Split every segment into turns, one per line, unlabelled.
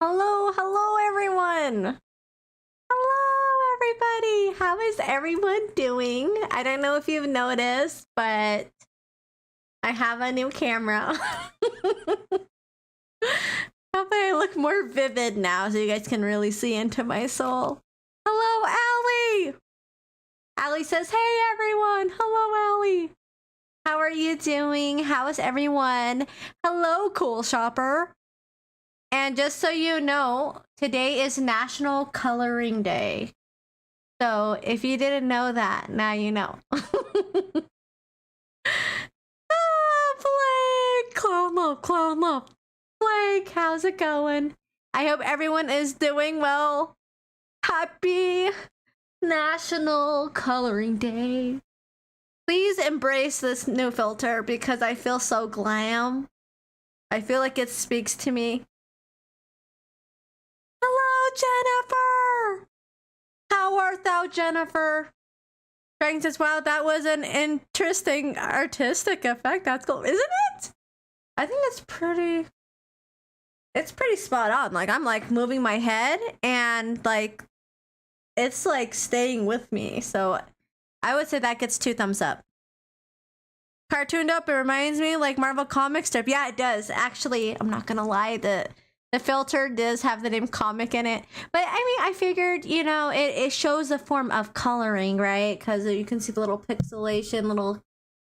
Hello, hello everyone! Hello everybody! How is everyone doing? I don't know if you've noticed, but I have a new camera. Hopefully I look more vivid now so you guys can really see into my soul. Hello, Allie! Allie says, hey everyone! Hello, Allie! How are you doing? How is everyone? Hello, Cool Shopper! And just so you know, today is National Coloring Day. So if you didn't know that, now you know. Blake! Clown love, clown love. Blake, how's it going? I hope everyone is doing well. Happy National Coloring Day. Please embrace this new filter because I feel so glam. I feel like it speaks to me. Hello, Jennifer! How art thou, Jennifer? Dragon says, wow, that was an interesting artistic effect. That's cool, isn't it? I think it's pretty spot on. Like, I'm like moving my head and like, it's like staying with me. So I would say that gets 2 thumbs up. Cartooned up, it reminds me like Marvel comic strip. Yeah, it does. Actually, I'm not gonna lie, the filter does have the name comic in it. But I mean, I figured, you know, it shows a form of coloring, right? Because you can see the little pixelation, little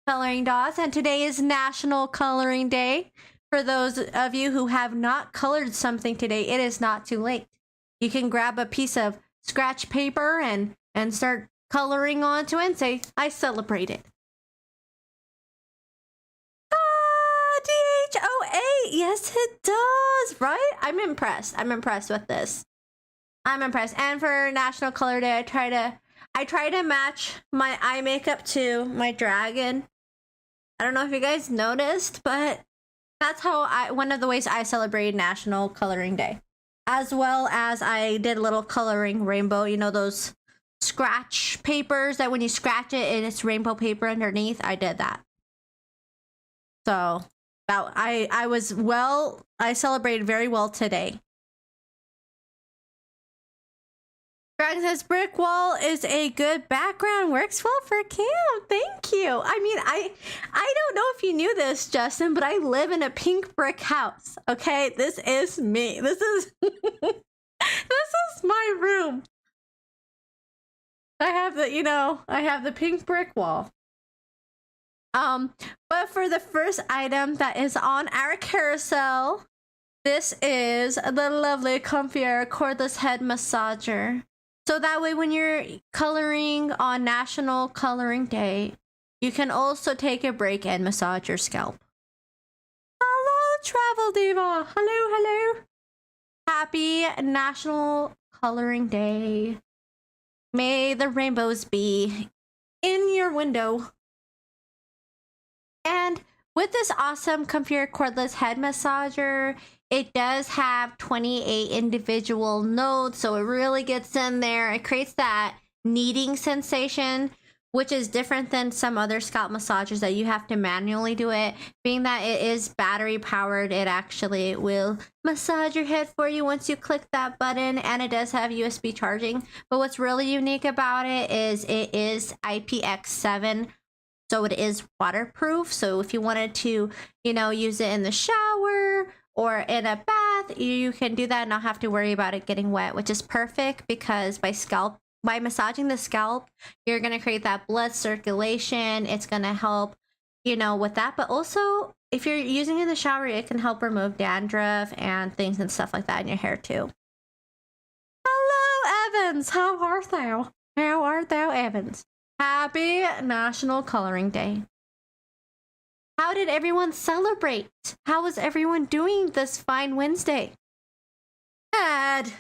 coloring dots. And today is National Coloring Day. For those of you who have not colored something today, it is not too late. You can grab a piece of scratch paper and start coloring onto it and say, I celebrate it. DH08, yes it does, right? I'm impressed with this. I'm impressed. And for National Color Day, I try to match my eye makeup to my dragon. I don't know if you guys noticed, but that's how one of the ways I celebrate National Coloring Day. As well as I did a little coloring rainbow, you know, those scratch papers that when you scratch it and it's rainbow paper underneath. I did that. So I celebrated very well today. Dragon says brick wall is a good background, works well for camp. Thank you. I mean, I don't know if you knew this, Justin, but I live in a pink brick house. Okay, this is me. This is this is my room. I have the pink brick wall. But for the first item that is on our carousel, this is the lovely Comfier cordless head massager. So that way when you're coloring on National Coloring Day, you can also take a break and massage your scalp. Hello, Travel Diva. Hello, hello. Happy National Coloring Day. May the rainbows be in your window. And with this awesome Comfier cordless head massager, it does have 28 individual nodes, so it really gets in there. It creates that kneading sensation, which is different than some other scalp massagers that you have to manually do it. Being that it is battery powered, it actually will massage your head for you once you click that button, and it does have USB charging. But what's really unique about it is IPX7. So it is waterproof. So if you wanted to, you know, use it in the shower or in a bath, you can do that and not have to worry about it getting wet, which is perfect because by massaging the scalp, you're going to create that blood circulation. It's going to help, you know, with that. But also, if you're using it in the shower, it can help remove dandruff and things and stuff like that in your hair too. Hello, Evans. How art thou? How art thou, Evans? Happy National Coloring Day. How did everyone celebrate? How was everyone doing this fine Wednesday? Ed.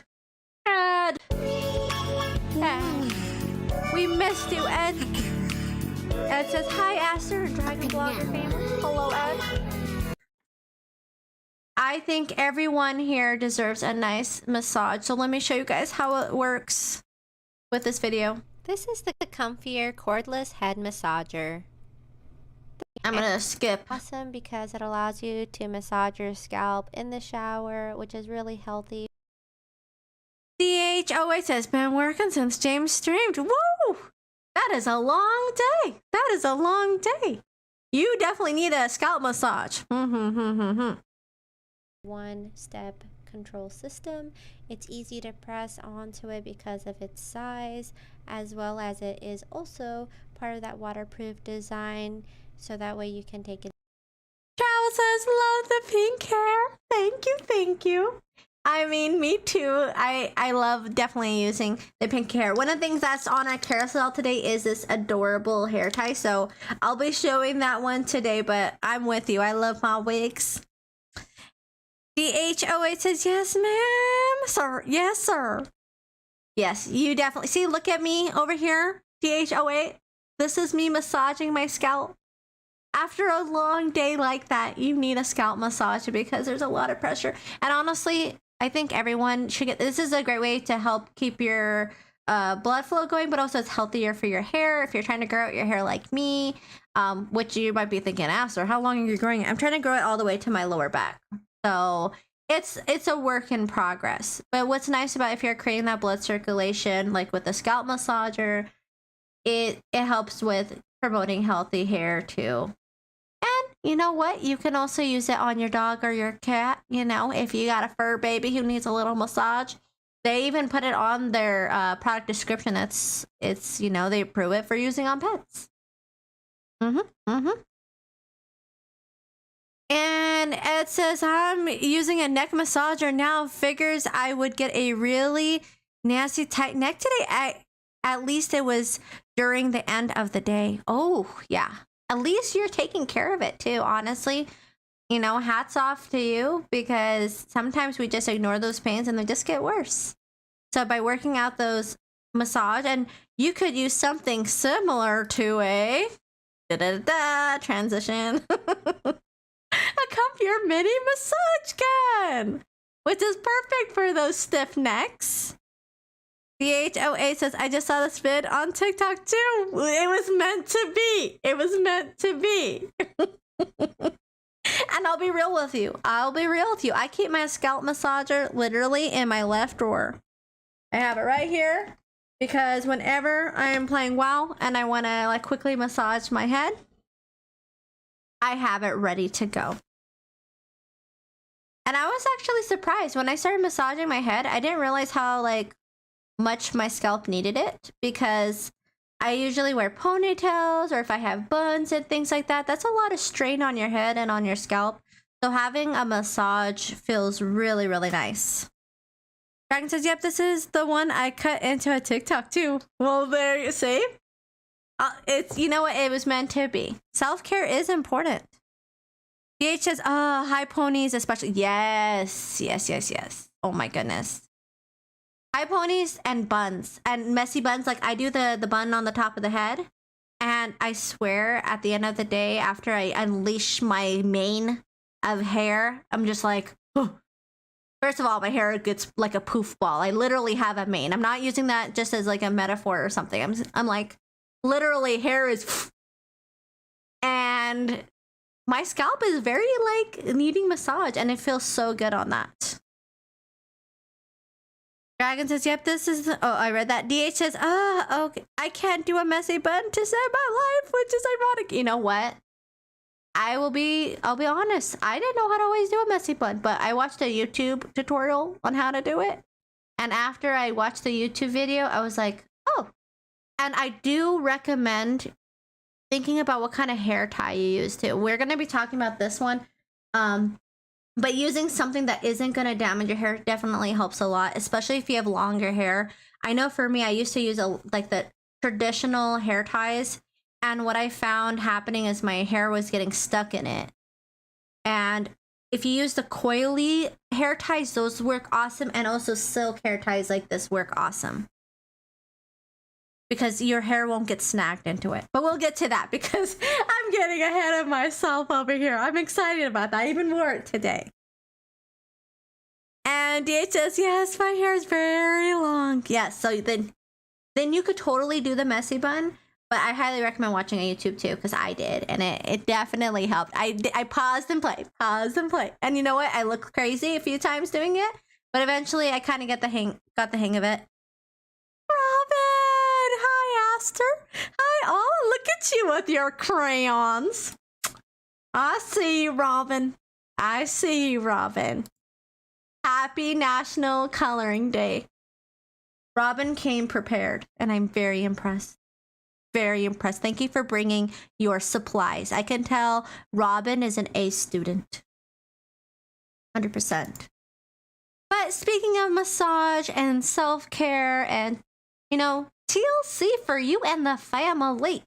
We missed you, Ed. Ed says, hi, Aster, Dragon Blogger family. Hello, Ed. I think everyone here deserves a nice massage. So let me show you guys how it works with this video.
This is the Comfier cordless head massager.
I'm gonna skip.
Awesome because it allows you to massage your scalp in the shower, which is really healthy.
DHOH has been working since James streamed. Woo! That is a long day. That is a long day. You definitely need a scalp massage.
One-step control system. It's easy to press onto it because of its size, as well as it is also part of that waterproof design, so that way you can take it.
Charles says, love the pink hair. Thank you, thank you. I mean, me too. I love definitely using the pink hair. One of the things that's on our carousel today is this adorable hair tie. So I'll be showing that one today, but I'm with you. I love my wigs. DHOH says, yes, ma'am. Sir, yes, sir. Yes, you definitely. See, look at me over here. DHOH. This is me massaging my scalp. After a long day like that, you need a scalp massage because there's a lot of pressure. And honestly, I think everyone should get this. Is a great way to help keep your blood flow going, but also it's healthier for your hair. If you're trying to grow out your hair like me, which you might be thinking, Aster, how long are you growing it? I'm trying to grow it all the way to my lower back. So it's a work in progress. But what's nice about if you're creating that blood circulation, like with the scalp massager, it helps with promoting healthy hair too. You know what? You can also use it on your dog or your cat. You know, if you got a fur baby who needs a little massage, they even put it on their product description. It's you know, they approve it for using on pets. And it says, I'm using a neck massager now. Figures I would get a really nasty tight neck today. At least it was during the end of the day. Oh, yeah. At least you're taking care of it too, honestly. You know, hats off to you, because sometimes we just ignore those pains and they just get worse. So by working out those massage, and you could use something similar to a transition, a comfier mini massage gun, which is perfect for those stiff necks. DHOA says, I just saw this vid on TikTok too. It was meant to be. It was meant to be. And I'll be real with you. I keep my scalp massager literally in my left drawer. I have it right here because whenever I am playing WoW and I want to like quickly massage my head, I have it ready to go. And I was actually surprised when I started massaging my head. I didn't realize how like much my scalp needed it, because I usually wear ponytails, or if I have buns and things like that, that's a lot of strain on your head and on your scalp. So having a massage feels really, really nice. Dragon says, yep, this is the one I cut into a TikTok too. Well, there you see. It's, you know what, it was meant to be. Self-care is important. DH says, high ponies especially. Yes. Oh my goodness. High ponies and buns and messy buns. Like I do the bun on the top of the head, and I swear at the end of the day, after I unleash my mane of hair, I'm just like, oh. First of all, my hair gets like a poof ball. I literally have a mane. I'm not using that just as like a metaphor or something. I'm like, literally hair is, and my scalp is very like needing massage, and it feels so good on that. Dragon says, yep, this is the, oh, I read that. DH says, okay, I can't do a messy bun to save my life, which is ironic. You know what? I'll be honest. I didn't know how to always do a messy bun, but I watched a YouTube tutorial on how to do it. And after I watched the YouTube video, I was like, oh. And I do recommend thinking about what kind of hair tie you use too. We're going to be talking about this one. But using something that isn't going to damage your hair definitely helps a lot, especially if you have longer hair. I know for me, I used to use like the traditional hair ties. And what I found happening is my hair was getting stuck in it. And if you use the coily hair ties, those work awesome. And also silk hair ties like this work awesome, because your hair won't get snagged into it. But we'll get to that because I'm getting ahead of myself over here. I'm excited about that even more today. And DH says, yes, my hair is very long. Yes, so then you could totally do the messy bun. But I highly recommend watching a YouTube too, because I did, and it definitely helped. I paused and played. And you know what? I looked crazy a few times doing it, But eventually I kind of got the hang of it. Robin! Hi, Aster. Hi, oh, look at you with your crayons. I see you, Robin. I see you, Robin. Happy National Coloring Day. Robin came prepared, and I'm very impressed. Very impressed. Thank you for bringing your supplies. I can tell Robin is an A student. 100%. But speaking of massage and self-care and, you know, TLC for you and the family.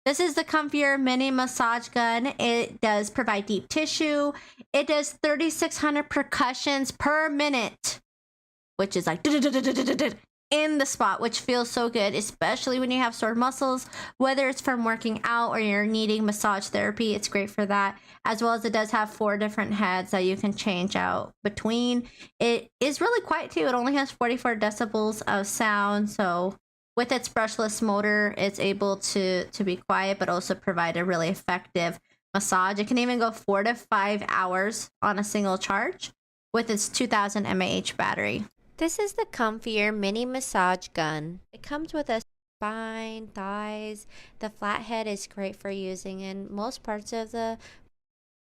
This is the Comfier Mini Massage Gun. It does provide deep tissue. It does 3,600 percussions per minute, which is like in the spot, which feels so good, especially when you have sore muscles, whether it's from working out or you're needing massage therapy. It's great for that, as well as it does have 4 different heads that you can change out between. It is really quiet too. It only has 44 decibels of sound, so with its brushless motor, it's able to be quiet, but also provide a really effective massage. It can even go 4 to 5 hours on a single charge with its 2000 mAh battery.
This is the Comfier Mini Massage Gun. It comes with a spine, thighs. The flat head is great for using in most parts of the...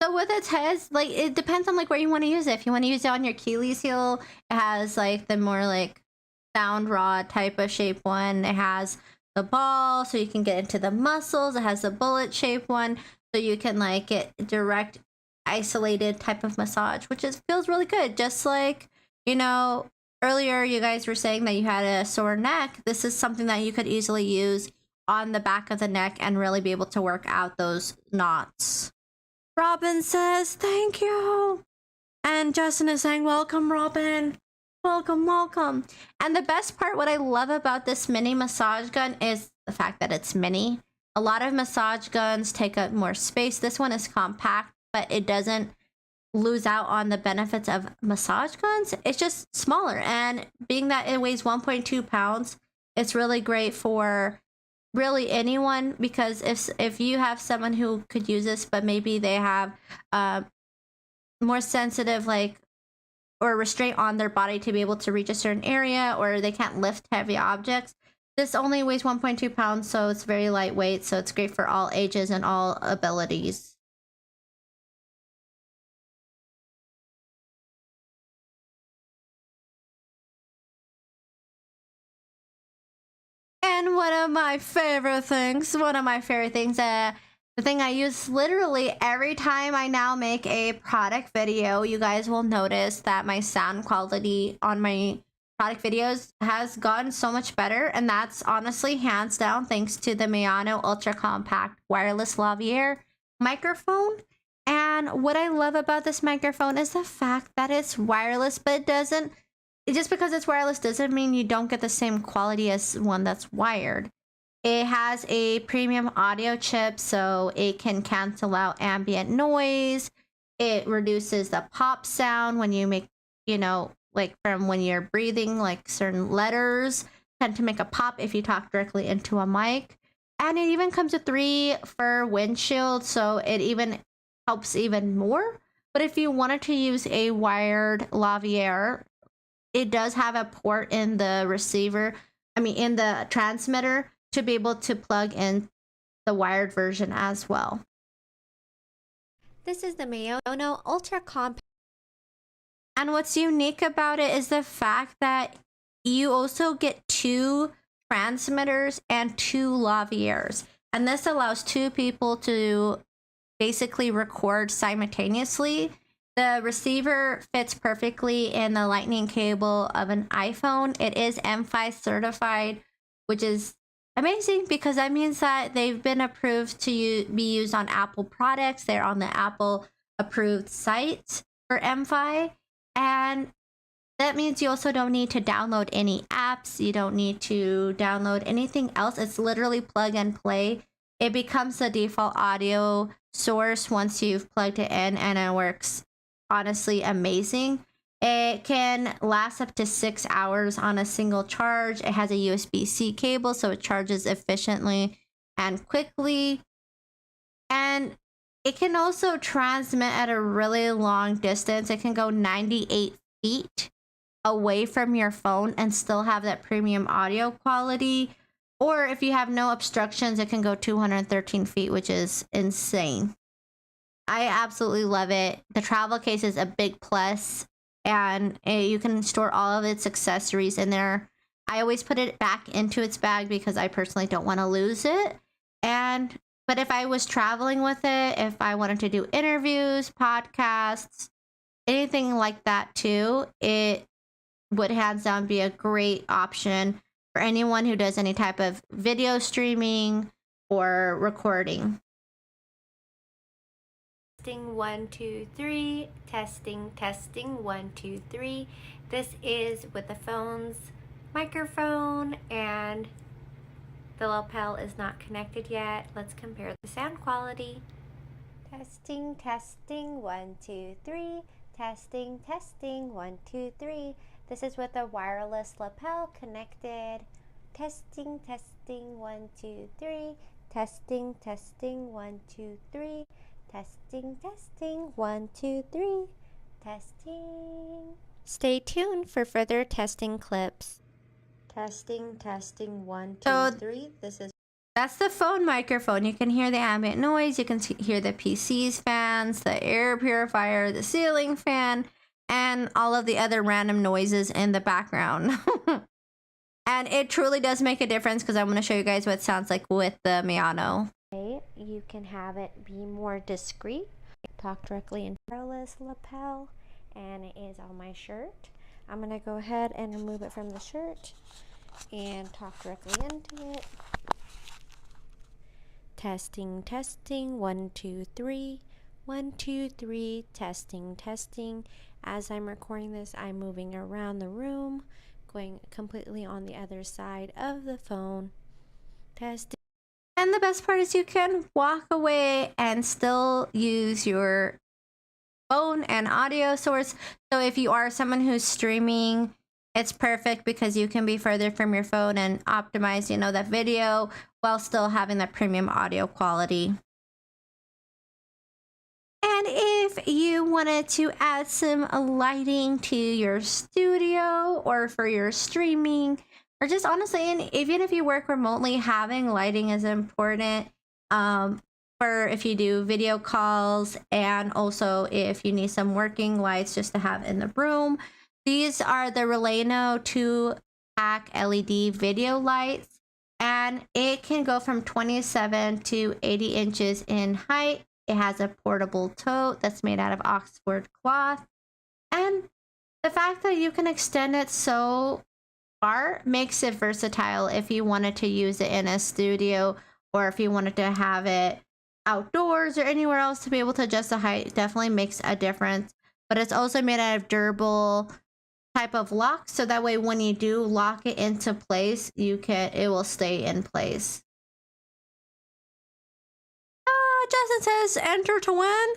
So with its heads, like, it depends on like where you want to use it. If you want to use it on your Achilles heel, it has like the more like sound rod type of shape one. It has the ball, so you can get into the muscles. It has the bullet shape one, so you can like get direct, isolated type of massage, which feels really good. Just like, you know, earlier you guys were saying that you had a sore neck. This is something that you could easily use on the back of the neck and really be able to work out those knots. Robin says thank you, and Justin is saying welcome, Robin. Welcome, welcome. And the best part, what I love about this mini massage gun is the fact that it's mini. A lot of massage guns take up more space. This one is compact, but it doesn't lose out on the benefits of massage guns. It's just smaller, and being that it weighs 1.2 pounds, it's really great for really anyone, because if you have someone who could use this, but maybe they have more sensitive like or restraint on their body to be able to reach a certain area, or they can't lift heavy objects. This only weighs 1.2 pounds, so it's very lightweight, so it's great for all ages and all abilities. And one of my favorite things, the thing I use literally every time I now make a product video, you guys will notice that my sound quality on my product videos has gotten so much better. And that's honestly hands down thanks to the Mayano Ultra Compact Wireless Lavalier microphone. And what I love about this microphone is the fact that it's wireless, but just because it's wireless doesn't mean you don't get the same quality as one that's wired. It has a premium audio chip, so it can cancel out ambient noise. It reduces the pop sound when you make, you know, like from when you're breathing, like certain letters tend to make a pop if you talk directly into a mic. And it even comes with 3 fur windshield, so it even helps even more. But if you wanted to use a wired lavalier, it does have a port in the in the transmitter to be able to plug in the wired version as well.
This is the Mayano Ultra Compact.
And what's unique about it is the fact that you also get 2 transmitters and 2 lavaliers. And this allows 2 people to basically record simultaneously. The receiver fits perfectly in the lightning cable of an iPhone. It is M5 certified, which is amazing because that means that they've been approved to be used on Apple products. They're on the Apple approved site for M5. And that means you also don't need to download any apps. You don't need to download anything else. It's literally plug and play. It becomes the default audio source once you've plugged it in, and it works honestly amazing. It can last up to 6 hours on a single charge. It has a USB-C cable, so it charges efficiently and quickly. And it can also transmit at a really long distance. It can go 98 feet. away from your phone and still have that premium audio quality. Or if you have no obstructions, it can go 213 feet, which is insane. I absolutely love it. The travel case is a big plus, and you can store all of its accessories in there. I always put it back into its bag because I personally don't want to lose it. But if I was traveling with it, if I wanted to do interviews, podcasts, anything like that too, it would hands down be a great option for anyone who does any type of video streaming or recording.
Testing 1 2 3. Testing 1 2 3. This is with the phone's microphone, and the lapel is not connected yet. Let's compare the sound quality. Testing 1 2 3. Testing 1 2 3. This is with a wireless lapel connected. Testing 1 2 3. Testing 1 2 3. Testing 1 2 3. Testing. Stay tuned for further testing clips. Testing 1 2 3.
That's the phone microphone. You can hear the ambient noise. You can hear the PC's fans, the air purifier, the ceiling fan, and all of the other random noises in the background. And it truly does make a difference because I'm going to show you guys what it sounds like with the Miano.
You can have it be more discreet. Talk directly into wireless lapel, and it is on my shirt. I'm going to go ahead and remove it from the shirt and talk directly into it. Testing 1 2 3. 1 2 3. Testing. As I'm recording this, I'm moving around the room, going completely on the other side of the phone. Testing.
And the best part is you can walk away and still use your phone and audio source. So if you are someone who's streaming, it's perfect because you can be further from your phone and optimize, that video while still having that premium audio quality. And if you wanted to add some lighting to your studio or for your streaming, or just honestly, and even if you work remotely, having lighting is important for if you do video calls, and also if you need some working lights just to have in the room. These are the Releno 2-pack LED video lights, and it can go from 27 to 80 inches in height. It has a portable tote that's made out of Oxford cloth, and the fact that you can extend it so far makes it versatile if you wanted to use it in a studio, or if you wanted to have it outdoors or anywhere else to be able to adjust the height. It definitely makes a difference. But it's also made out of durable type of lock, so that way when you do lock it into place, it will stay in place. Justin says enter to win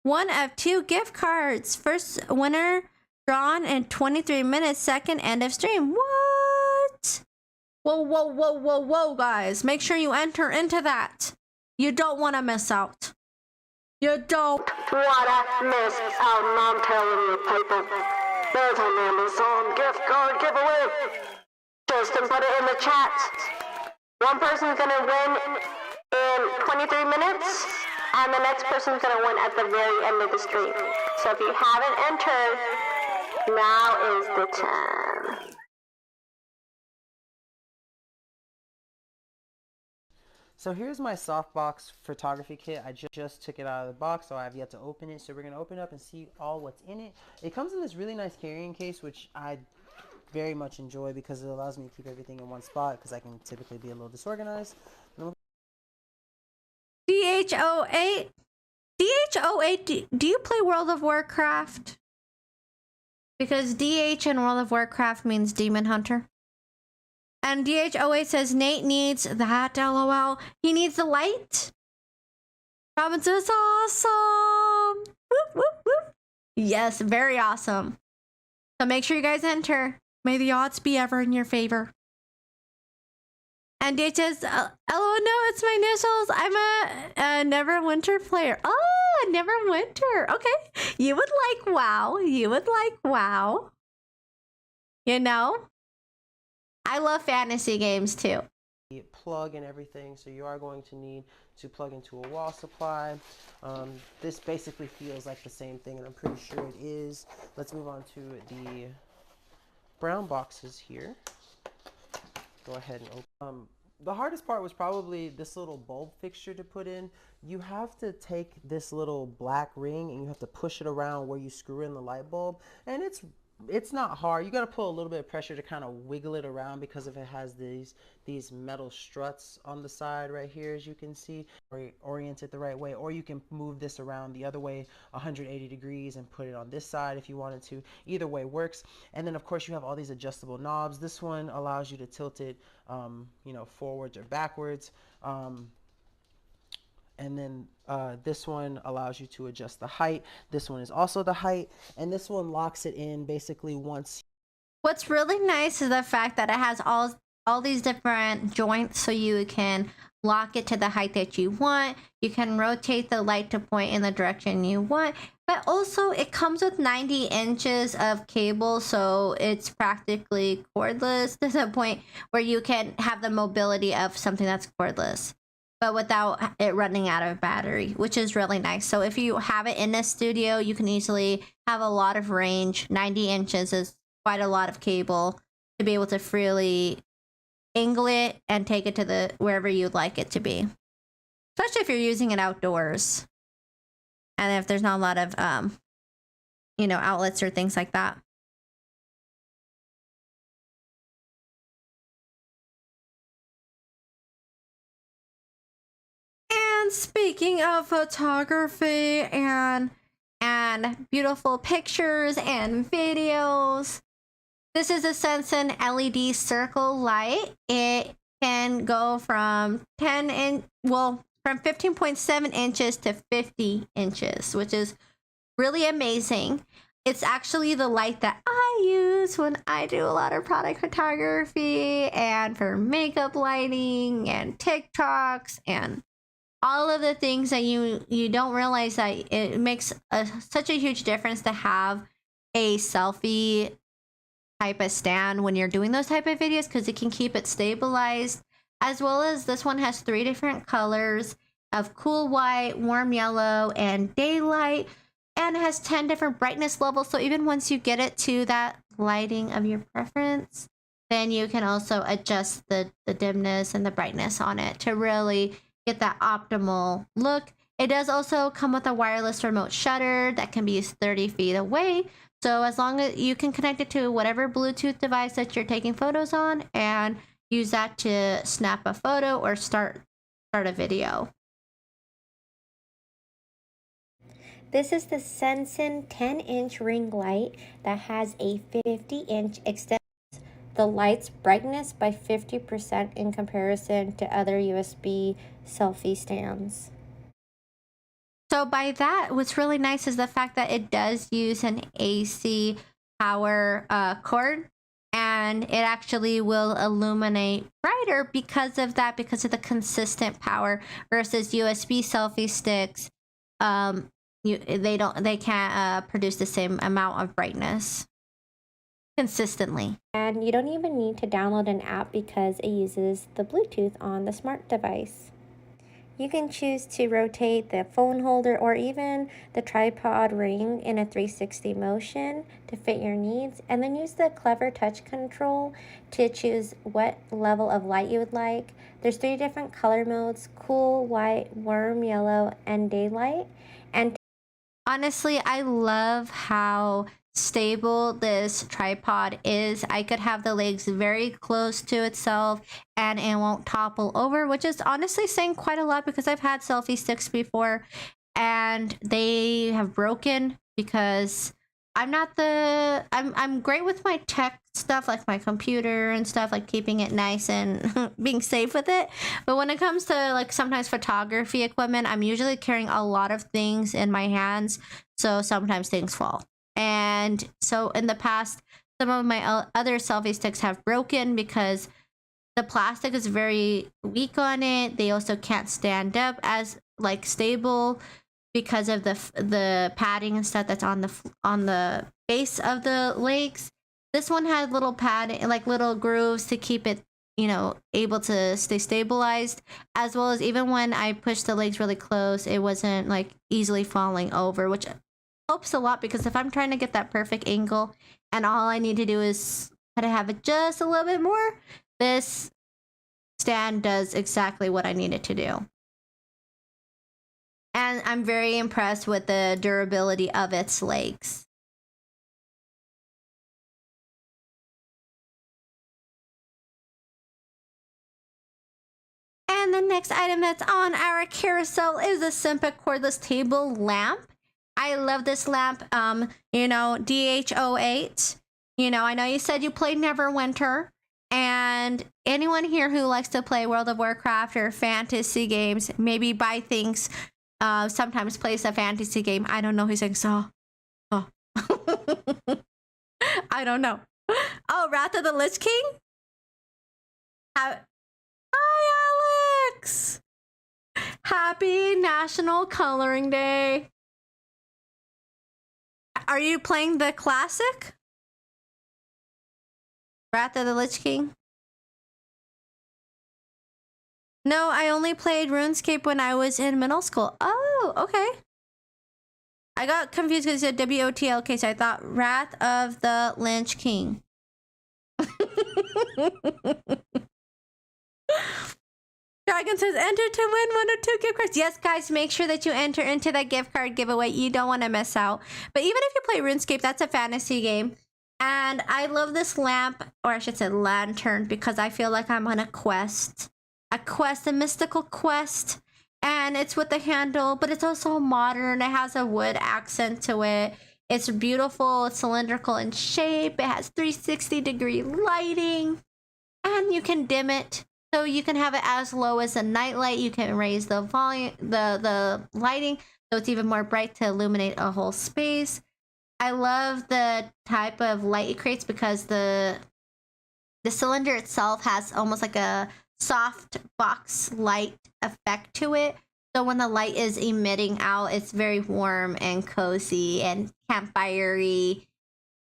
one of 2 gift cards. First winner drawn in 23 minutes. Second, end of stream. What? Whoa, guys. Make sure you enter into that. You don't want to miss out. You don't
want to miss out, and I'm telling you, people. There's an Amazon gift card giveaway. Justin put it in the chat. One person's going to win in 23 minutes, and the next person's going to win at the very end of the stream. So if you haven't entered, now is the time.
So here's my softbox photography kit. I just took it out of the box, so I have yet to open it. So we're going to open it up and see all what's in it. It comes in this really nice carrying case, which I very much enjoy because it allows me to keep everything in one spot, because I can typically be a little disorganized.
DH08. DH08, do you play World of Warcraft? Because DH in World of Warcraft means Demon Hunter. And DH08 says Nate needs that, LOL. He needs the light. Robin says awesome. Whoop, whoop, whoop. Yes, very awesome. So make sure you guys enter. May the odds be ever in your favor. And DH says, LOL, no, it's my initials. I'm a Neverwinter player. Oh, Neverwinter. Okay. You would like WoW. You would like WoW. you know? I love fantasy games too.
Plug and everything, so you are going to need to plug into a wall supply. This basically feels like the same thing, and I'm pretty sure it is. Let's move on to the brown boxes here. Go ahead and open. The hardest part was probably this little bulb fixture to put in. You have to take this little black ring and you have to push it around where you screw in the light bulb, and it's not hard. You got to put a little bit of pressure to kind of wiggle it around because if it has these metal struts on the side right here, as you can see, or orient it the right way, or you can move this around the other way 180 degrees and put it on this side if you wanted to. Either way works. And then of course you have all these adjustable knobs. This one allows you to tilt it you know, forwards or backwards. And then this one allows you to adjust the height. This one is also the height, and this one locks it in basically once.
What's really nice is the fact that it has all these different joints, so you can lock it to the height that you want. You can rotate the light to point in the direction you want, but also it comes with 90 inches of cable, so it's practically cordless to the point where you can have the mobility of something that's cordless, but without it running out of battery, which is really nice. So if you have it in a studio, you can easily have a lot of range. 90 inches is quite a lot of cable to be able to freely angle it and take it to the wherever you'd like it to be, especially if you're using it outdoors and if there's not a lot of you know, outlets or things like that. And speaking of photography and beautiful pictures and videos, this is a Sensen LED circle light. It can go from from 15.7 inches to 50 inches, which is really amazing. It's actually the light that I use when I do a lot of product photography and for makeup lighting and TikToks and all of the things that you don't realize that it makes such a huge difference to have a selfie type of stand when you're doing those type of videos, because it can keep it stabilized. As well as this one has 3 different colors of cool white, warm yellow, and daylight, and it has 10 different brightness levels. So even once you get it to that lighting of your preference, then you can also adjust the dimness and the brightness on it to really get that optimal look. It does also come with a wireless remote shutter that can be used 30 feet away. So as long as you can connect it to whatever Bluetooth device that you're taking photos on and use that to snap a photo or start a video.
This is the Sensen 10-inch ring light that has a 50-inch extended. The light's brightness by 50% in comparison to other USB selfie stands.
So by that, what's really nice is the fact that it does use an AC power cord, and it actually will illuminate brighter because of that, because of the consistent power versus USB selfie sticks. They can't produce the same amount of brightness consistently.
And you don't even need to download an app because it uses the Bluetooth on the smart device. You can choose to rotate the phone holder or even the tripod ring in a 360 motion to fit your needs, and then use the clever touch control to choose what level of light you would like. There's 3 different color modes: cool, white, warm yellow, and daylight. And
honestly, I love how stable this tripod is. I could have the legs very close to itself and it won't topple over, which is honestly saying quite a lot because I've had selfie sticks before and they have broken because I'm great with my tech stuff, like my computer and stuff, like keeping it nice and being safe with it. But when it comes to like sometimes photography equipment, I'm usually carrying a lot of things in my hands, so sometimes things fall. And so in the past, some of my other selfie sticks have broken because the plastic is very weak on it. They also can't stand up as like stable because of the padding and stuff that's on the base of the legs.
This one had little pad, like little grooves to keep it, you know, able to stay stabilized, as well as even when I pushed the legs really close, it wasn't like easily falling over, which helps a lot because if I'm trying to get that perfect angle and all I need to do is kind of have it just a little bit more, this stand does exactly what I need it to do. And I'm very impressed with the durability of its legs. And the next item that's on our carousel is a simple cordless table lamp. I love this lamp. You know, DH08. You know, I know you said you played Neverwinter, and anyone here who likes to play World of Warcraft or fantasy games, maybe buy things, sometimes plays a fantasy game. I don't know who's saying so. Oh. I don't know. Oh, Wrath of the Lich King? Hi, Alex! Happy National Coloring Day. Are you playing the classic? Wrath of the Lich King? No, I only played RuneScape when I was in middle school. Oh, okay. I got confused because it said WOTLK, so I thought Wrath of the Lich King. Dragon says, enter to win 1 or 2 gift cards. Yes, guys, make sure that you enter into that gift card giveaway. You don't want to miss out. But even if you play RuneScape, that's a fantasy game. And I love this lamp, or I should say lantern, because I feel like I'm on a quest. A mystical quest. And it's with the handle, but it's also modern. It has a wood accent to it. It's beautiful. It's cylindrical in shape. It has 360-degree lighting. And you can dim it. So you can have it as low as a nightlight. You can raise the volume, the lighting, so it's even more bright to illuminate a whole space. I love the type of light it creates because the cylinder itself has almost like a soft box light effect to it. So when the light is emitting out, it's very warm and cozy and campfire-y.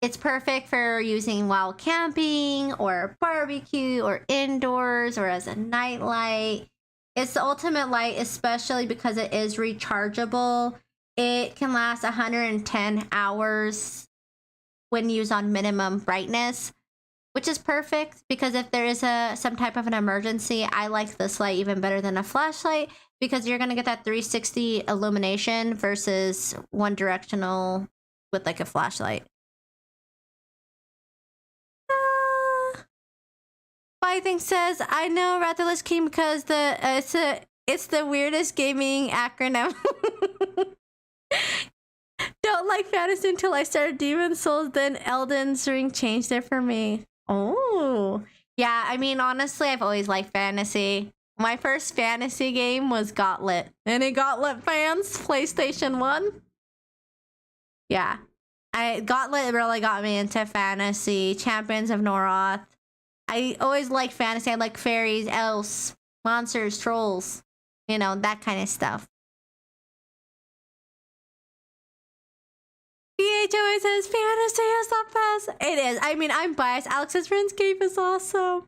It's perfect for using while camping or barbecue or indoors or as a nightlight. It's the ultimate light, especially because it is rechargeable. It can last 110 hours when used on minimum brightness, which is perfect because if there is some type of an emergency, I like this light even better than a flashlight because you're going to get that 360 illumination versus one directional with like a flashlight. I think says I know Wrath of the Lich King because it's the weirdest gaming acronym. Don't like fantasy until I started Demon Souls, then Elden's Ring changed it for me. Oh, yeah. I mean, honestly, I've always liked fantasy. My first fantasy game was Gauntlet. Any Gauntlet fans? PlayStation 1? Yeah. Gauntlet really got me into fantasy. Champions of Noroth. I always liked fantasy. I like fairies, elves, monsters, trolls. You know, that kind of stuff. DHOA says fantasy is the best. It is. I mean, I'm biased. Alex's RuneScape is awesome.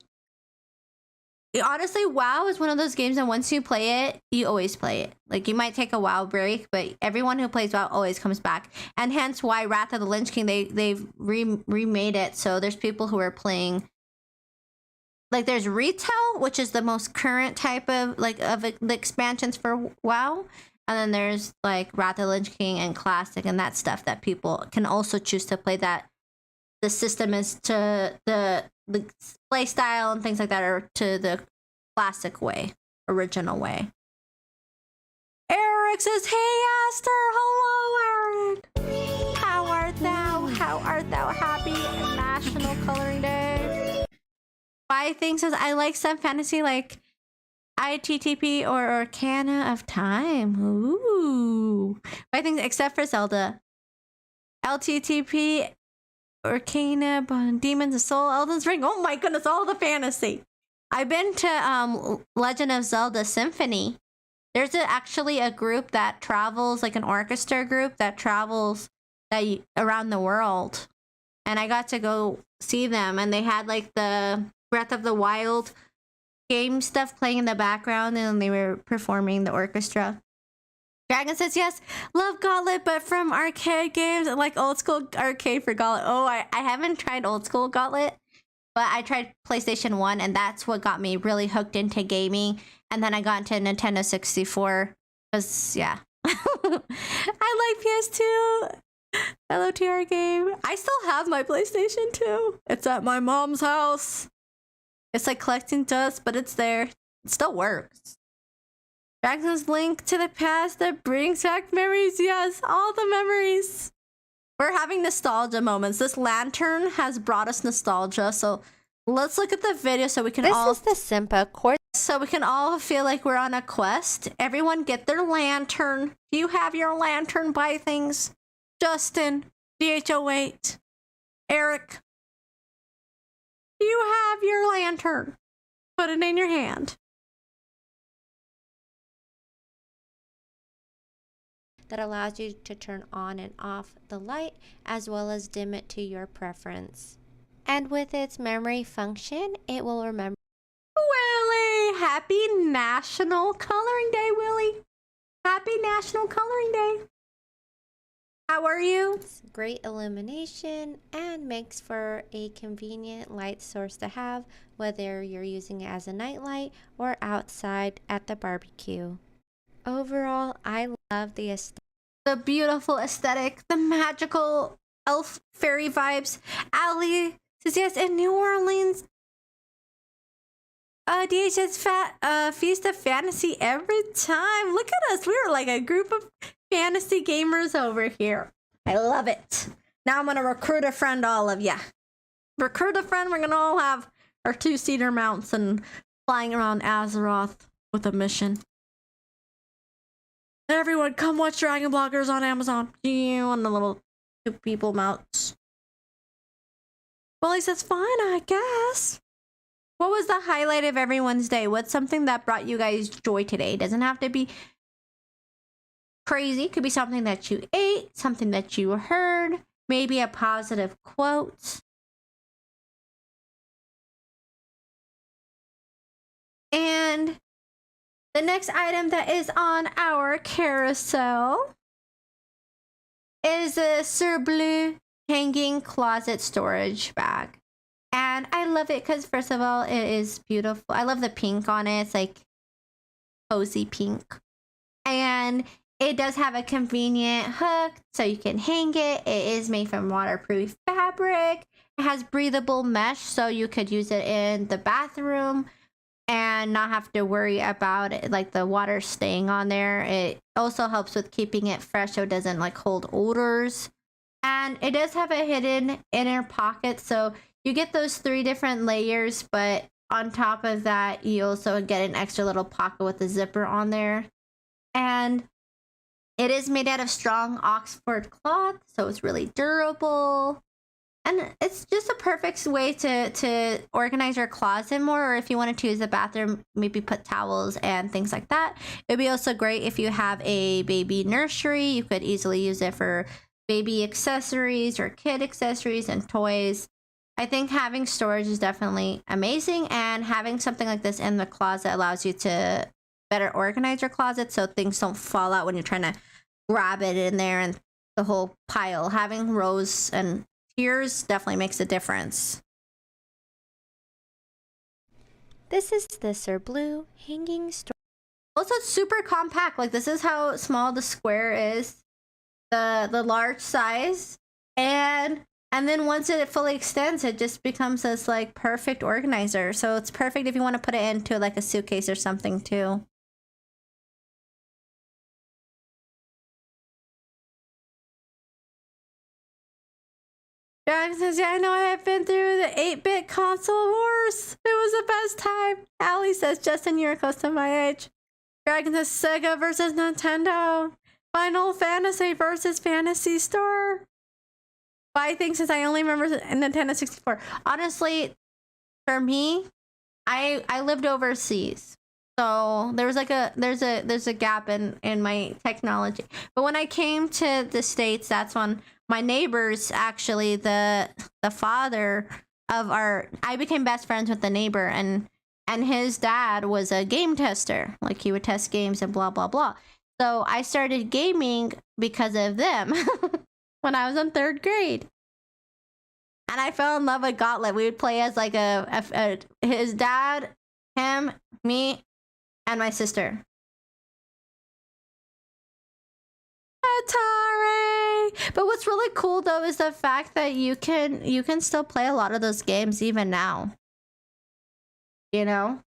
Honestly, WoW is one of those games that once you play it, you always play it. Like, you might take a WoW break, but everyone who plays WoW always comes back. And hence why Wrath of the Lich King, they've remade it. So there's people who are playing... Like, there's retail, which is the most current type of, the expansions for WoW. And then there's, like, Wrath of the Lich King and Classic and that stuff that people can also choose to play that the system is to the play style and things like that are to the classic way, original way. Eric says, hey, Aster, hello, Eric. How art thou? How art thou? Happy National Coloring Day. Why things says I like some fantasy like ITTP or Arcana of Time. Ooh. Why things except for Zelda. LTTP, Arcana, Demons of Soul, Elden's Ring. Oh my goodness, all the fantasy. I've been to Legend of Zelda Symphony. There's actually a group that travels, like an orchestra group that travels around the world.
and I got to go see them, and they had like the Breath of the Wild game stuff playing in the background, and they were performing the orchestra. Dragon says, yes, love Gauntlet, but from arcade games, like old school arcade for Gauntlet. Oh, I haven't tried old school Gauntlet, but I tried PlayStation 1, and that's what got me really hooked into gaming. And then I got into Nintendo 64, because, yeah. I like PS2. LOTR game. I still have my PlayStation 2. It's at my mom's house. It's like collecting dust, but it's there. It still works. Dragon's link to the past that brings back memories. Yes, all the memories. We're having nostalgia moments. This lantern has brought us nostalgia. So let's look at the video so we can all...
This is the Simpa course.
So we can all feel like we're on a quest. Everyone get their lantern. Do you have your lantern? Buy things. Justin, DH08, Eric, do you have your lantern? Put it in your hand.
That allows you to turn on and off the light as well as dim it to your preference. And with its memory function, it will remember.
Willie, happy National Coloring Day, Willie. Happy National Coloring Day. How are you?
Great illumination and makes for a convenient light source to have, whether you're using it as a nightlight or outside at the barbecue. Overall, I love the aesthetic.
The beautiful aesthetic, the magical elf fairy vibes. Ali says yes, in New Orleans. DHS Feast of Fantasy every time. Look at us. We're like a group of fantasy gamers over here. I love it. Now I'm going to recruit a friend, all of ya. Recruit a friend. We're going to all have our 2-seater mounts and flying around Azeroth with a mission. Everyone, come watch Dragon Bloggers on Amazon. You on the little 2 people mounts. Well, he says, fine, I guess. What was the highlight of everyone's day? What's something that brought you guys joy today? It doesn't have to be crazy. It could be something that you ate, something that you heard, maybe a positive quote. And the next item that is on our carousel is a Sur Bleu hanging closet storage bag. And I love it because, first of all, it is beautiful. I love the pink on it. It's like cozy pink. And it does have a convenient hook so you can hang it. It is made from waterproof fabric. It has breathable mesh so you could use it in the bathroom and not have to worry about it, like the water staying on there. It also helps with keeping it fresh so it doesn't like hold odors. And it does have a hidden inner pocket, so you get those 3 different layers, but on top of that, you also get an extra little pocket with a zipper on there. And it is made out of strong Oxford cloth, so it's really durable. And it's just a perfect way to organize your closet more, or if you wanted to use the bathroom, maybe put towels and things like that. It'd be also great if you have a baby nursery. You could easily use it for baby accessories or kid accessories and toys. I think having storage is definitely amazing, and having something like this in the closet allows you to better organize your closet so things don't fall out when you're trying to grab it in there and the whole pile. Having rows and tiers definitely makes a difference.
This is the Sur Bleu hanging storage.
Also, it's super compact. Like, this is how small the square is, the large size, and then once it fully extends, it just becomes this like perfect organizer. So it's perfect if you want to put it into like a suitcase or something too. Dragon says, yeah, I know, I have been through the 8-bit console wars. It was the best time. Allie says, Justin, you're close to my age. Dragon says, Sega versus Nintendo. Final Fantasy versus Fantasy Star. I think since I only remember Nintendo 64. Honestly, for me, I lived overseas. So there was like there's a gap in my technology. But when I came to the States, that's when my neighbors, actually the father of I became best friends with the neighbor, and his dad was a game tester. Like, he would test games and blah blah blah. So I started gaming because of them when I was in 3rd grade. And I fell in love with Gauntlet. We would play as like his dad, him, me, and my sister. Atari! But what's really cool though is the fact that you can still play a lot of those games even now. You know?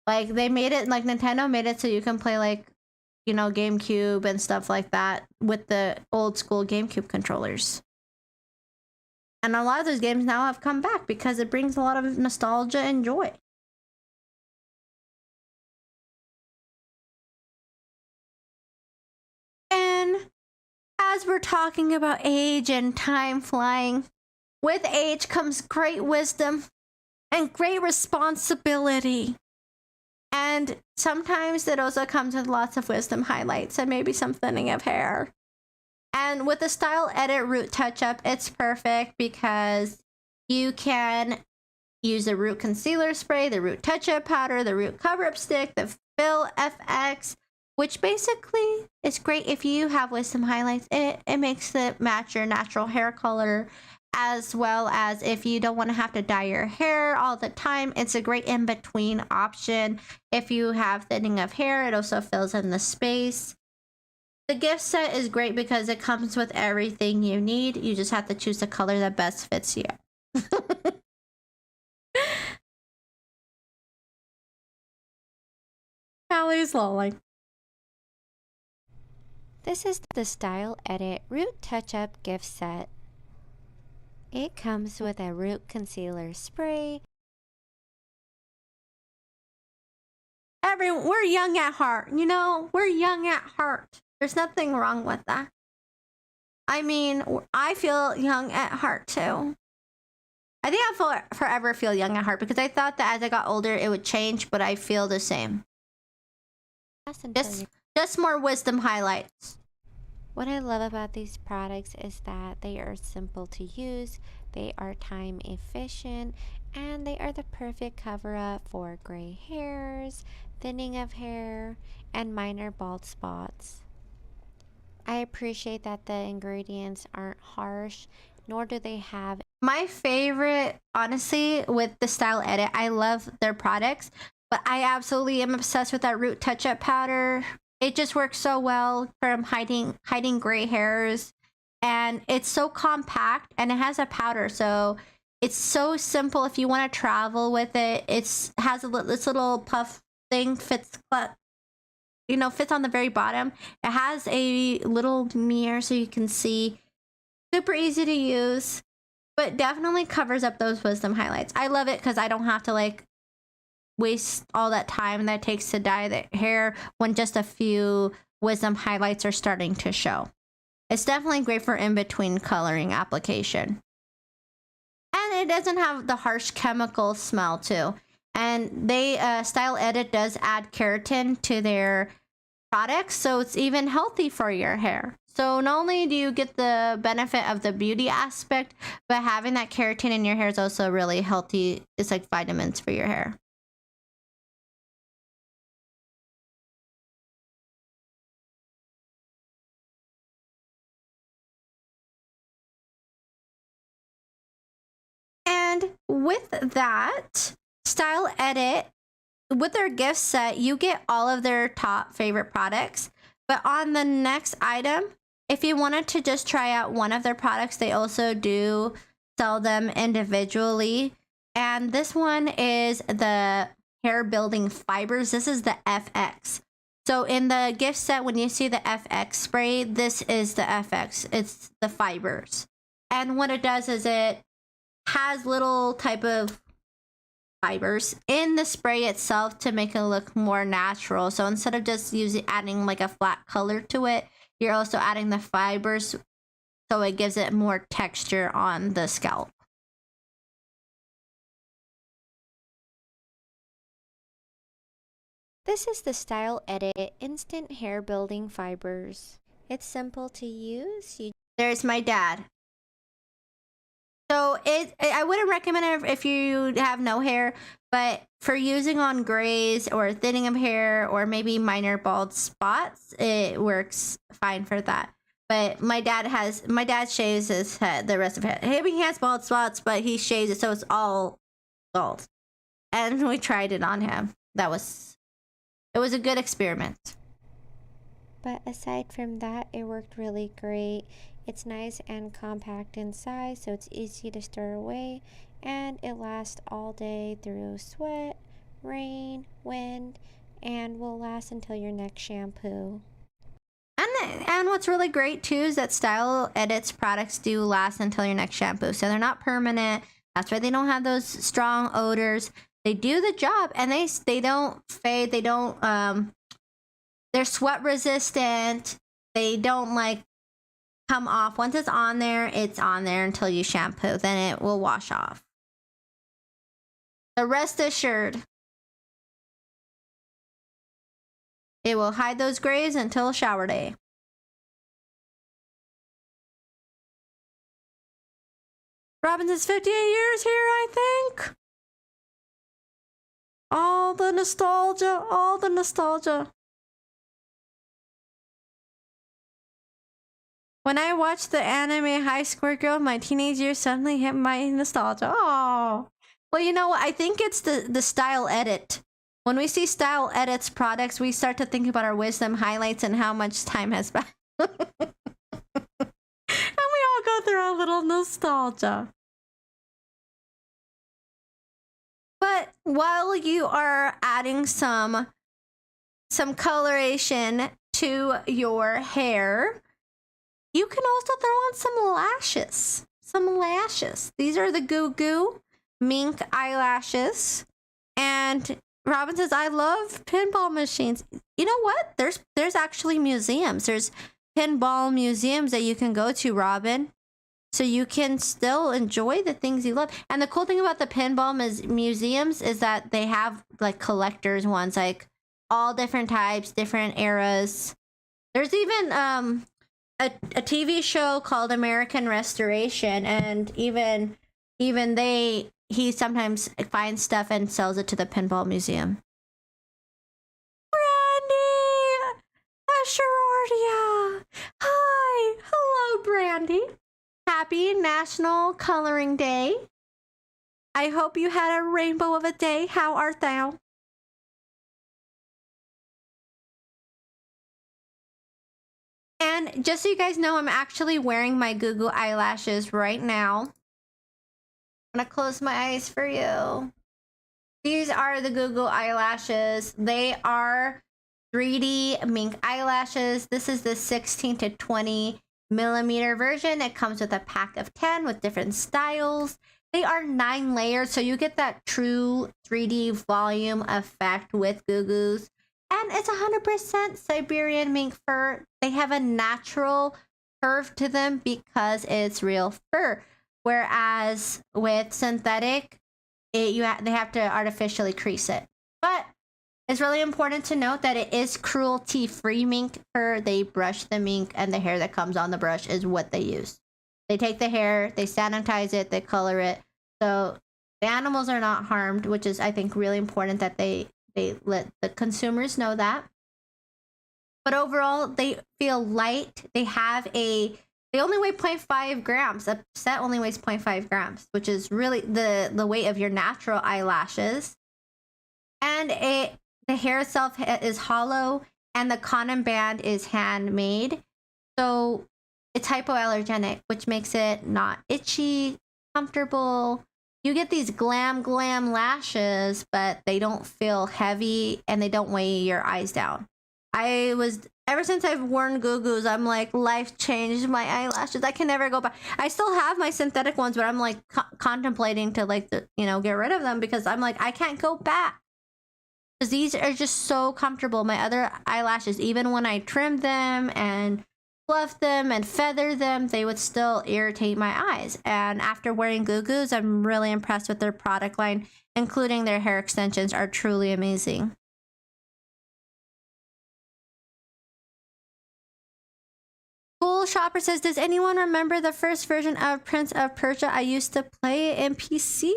Like, they made it, like Nintendo made it so you can play like, you know, GameCube and stuff like that with the old school GameCube controllers. And a lot of those games now have come back because it brings a lot of nostalgia and joy. And as we're talking about age and time flying, with age comes great wisdom and great responsibility. And sometimes it also comes with lots of wisdom highlights and maybe some thinning of hair. And with the Style Edit Root Touch-Up, it's perfect because you can use the Root Concealer Spray, the Root Touch-Up Powder, the Root Cover-Up Stick, the Fill FX, which basically is great if you have wisdom highlights. It makes it match your natural hair color, as well as if you don't want to have to dye your hair all the time. It's a great in-between option. If you have thinning of hair, it also fills in the space. The gift set is great because it comes with everything you need. You just have to choose the color that best fits you. Allie's lolling.
This is the Style Edit Root Touch-Up gift set. It comes with a root concealer spray.
We're young at heart, you know? We're young at heart. There's nothing wrong with that. I mean, I feel young at heart too. I think I'll forever feel young at heart because I thought that as I got older it would change, but I feel the same. Just more wisdom highlights.
What I love about these products is that they are simple to use, they are time efficient, and they are the perfect cover-up for gray hairs, thinning of hair, and minor bald spots. I appreciate that the ingredients aren't harsh, nor do they have...
My favorite, honestly, with the Style Edit, I love their products, but I absolutely am obsessed with that Root Touch-Up Powder. It just works so well from hiding gray hairs, and it's so compact, and it has a powder, so it's so simple if you want to travel with it. It's has this little puff thing, fits on the very bottom. It has a little mirror so you can see. Super easy to use, but definitely covers up those wisdom highlights. I love it because I don't have to like waste all that time that it takes to dye the hair when just a few wisdom highlights are starting to show. It's definitely great for in-between coloring application. And it doesn't have the harsh chemical smell too. And they Style Edit does add keratin to their products, so it's even healthy for your hair. So not only do you get the benefit of the beauty aspect, but having that keratin in your hair is also really healthy. It's like vitamins for your hair. And with that, Style Edit, with their gift set, you get all of their top favorite products. But on the next item, if you wanted to just try out one of their products, they also do sell them individually. And this one is the hair building fibers. This is the FX. So in the gift set, when you see the FX spray, this is the FX. It's the fibers. And what it does is it has little type of fibers in the spray itself to make it look more natural. So instead of just adding like a flat color to it, you're also adding the fibers so it gives it more texture on the scalp.
This is the Style Edit Instant Hair Building Fibers. It's simple to use.
There's my dad. So I wouldn't recommend it if you have no hair, but for using on grays or thinning of hair or maybe minor bald spots, it works fine for that. But my dad shaves his head, the rest of it. He has bald spots, but he shaves it so it's all bald. And we tried it on him. It was a good experiment.
But aside from that, it worked really great. It's nice and compact in size, so it's easy to store away, and it lasts all day through sweat, rain, wind, and will last until your next shampoo.
And what's really great too is that Style Edit's products do last until your next shampoo, so they're not permanent. That's why they don't have those strong odors. They do the job, and they don't fade. They don't they're sweat resistant. They don't like come off. Once it's on there until you shampoo. Then it will wash off. So rest assured, it will hide those grays until shower day. Robinson's 58 years here, I think. All the nostalgia, all the nostalgia. When I watched the anime High Score Girl, my teenage years suddenly hit my nostalgia. Oh, well, you know what? I think it's the Style Edit. When we see Style Edit's products, we start to think about our wisdom highlights and how much time has passed. And we all go through our little nostalgia. But while you are adding some coloration to your hair, you can also throw on some lashes. Some lashes. These are the Goo Goo mink eyelashes. And Robin says, I love pinball machines. You know what? There's actually museums. There's pinball museums that you can go to, Robin. So you can still enjoy the things you love. And the cool thing about the pinball museums is that they have like collectors ones, like all different types, different eras. There's even a TV show called American Restoration, and even he sometimes finds stuff and sells it to the pinball museum. Brandy! Asteroidea! Hi! Hello, Brandy. Happy National Coloring Day. I hope you had a rainbow of a day. How art thou? And just so you guys know, I'm actually wearing my Goo Goo eyelashes right now. I'm gonna close my eyes for you. These are the Goo Goo eyelashes. They are 3D mink eyelashes. This is the 16 to 20 millimeter version. It comes with a pack of 10 with different styles. They are 9 layers, so you get that true 3D volume effect with Goo Goos. And it's 100% Siberian mink fur. They have a natural curve to them because it's real fur. Whereas with synthetic, they have to artificially crease it. But it's really important to note that it is cruelty-free mink fur. They brush the mink, and the hair that comes on the brush is what they use. They take the hair, they sanitize it, they color it. So the animals are not harmed, which is, I think, really important that they let the consumers know that. But overall, they feel light. They only weigh 0.5 grams. A set only weighs 0.5 grams, which is really the weight of your natural eyelashes. And the hair itself is hollow, and the cotton band is handmade. So it's hypoallergenic, which makes it not itchy, comfortable. You get these glam lashes, but they don't feel heavy and they don't weigh your eyes down. Ever since I've worn Goo Goos, I'm like, life changed my eyelashes. I can never go back. I still have my synthetic ones, but I'm like contemplating to get rid of them because I'm like, I can't go back. Because these are just so comfortable. My other eyelashes, even when I trim them and fluff them and feather them, they would still irritate my eyes. And after wearing Goo Goos, I'm really impressed with their product line, including their hair extensions are truly amazing. Cool Shopper says, does anyone remember the first version of Prince of Persia? I used to play it in PC.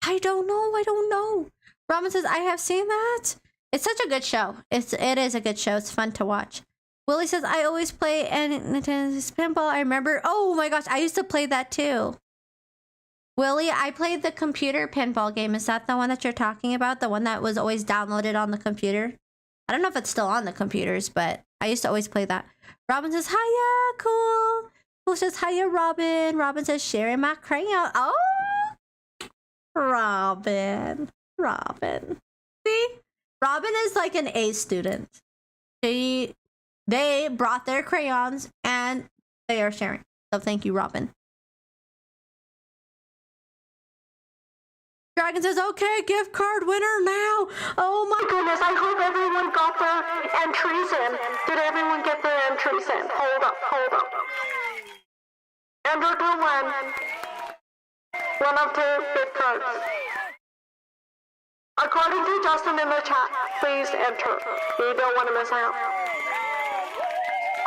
I don't know. Robin says, I have seen that. It's such a good show. It is a good show. It's fun to watch. Willie says, I always play Nintendo's pinball. I remember. Oh my gosh, I used to play that too. Willie, I played the computer pinball game. Is that the one that you're talking about? The one that was always downloaded on the computer? I don't know if it's still on the computers, but I used to always play that. Robin says, hiya, cool. Cool says, hiya, Robin. Robin says, sharing my crayon. Oh, Robin. See? Robin is like an A student. They brought their crayons and they are sharing. So thank you, Robin. Dragon says, okay, gift card winner now. Oh my
Goodness, I hope everyone got their entries in. Did everyone get their entries in? Hold up. Enter to win one of two gift cards. According to Justin in the chat, please enter. You don't want to miss out.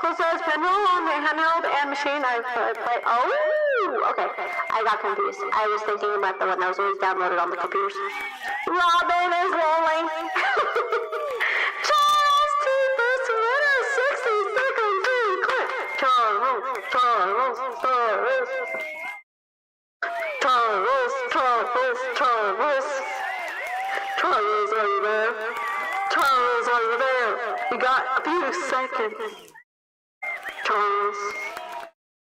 Cool says, pinball on the handheld and machine I've played. Oh, okay. I got confused. I was thinking about the one that was always downloaded on the computers. Robin is rolling. Charles T. First winner, 60 seconds to click. Charles. Charles, are you there? Charles, are you there? You got a few seconds. Charles.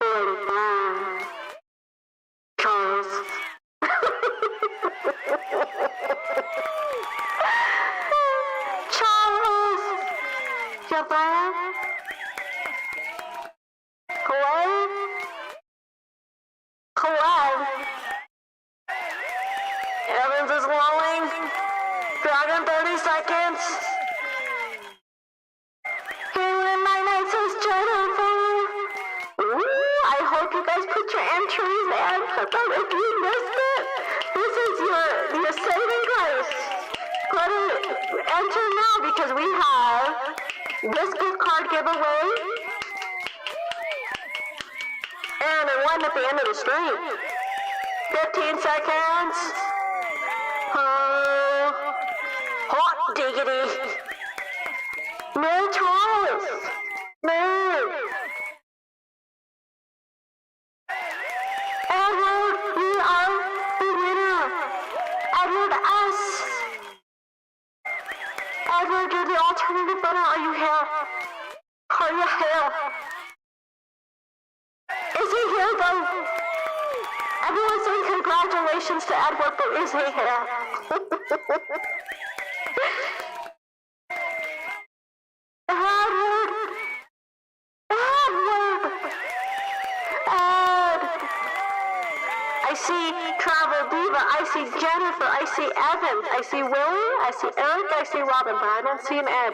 45. Charles. Charles. You there? Hello? Evans is rolling. Dragon 30 seconds. Human Night says Jennifer. Ooh, I hope you guys put your entries in. But if you missed it, this is your saving grace. Go to enter now because we have this gift card giveaway and one at the end of the stream. 15 seconds. Hot diggity. No Charles. No. Edward, you are the winner. Edward S. Edward, you're the alternative winner. Are you here? Are you here? Is he here though? Everyone's saying congratulations to Edward, but is he here? I see Travel Diva, I see Jennifer, I see Evans, I see Willie, I see Eric, I see Robin, but I don't see an Ed.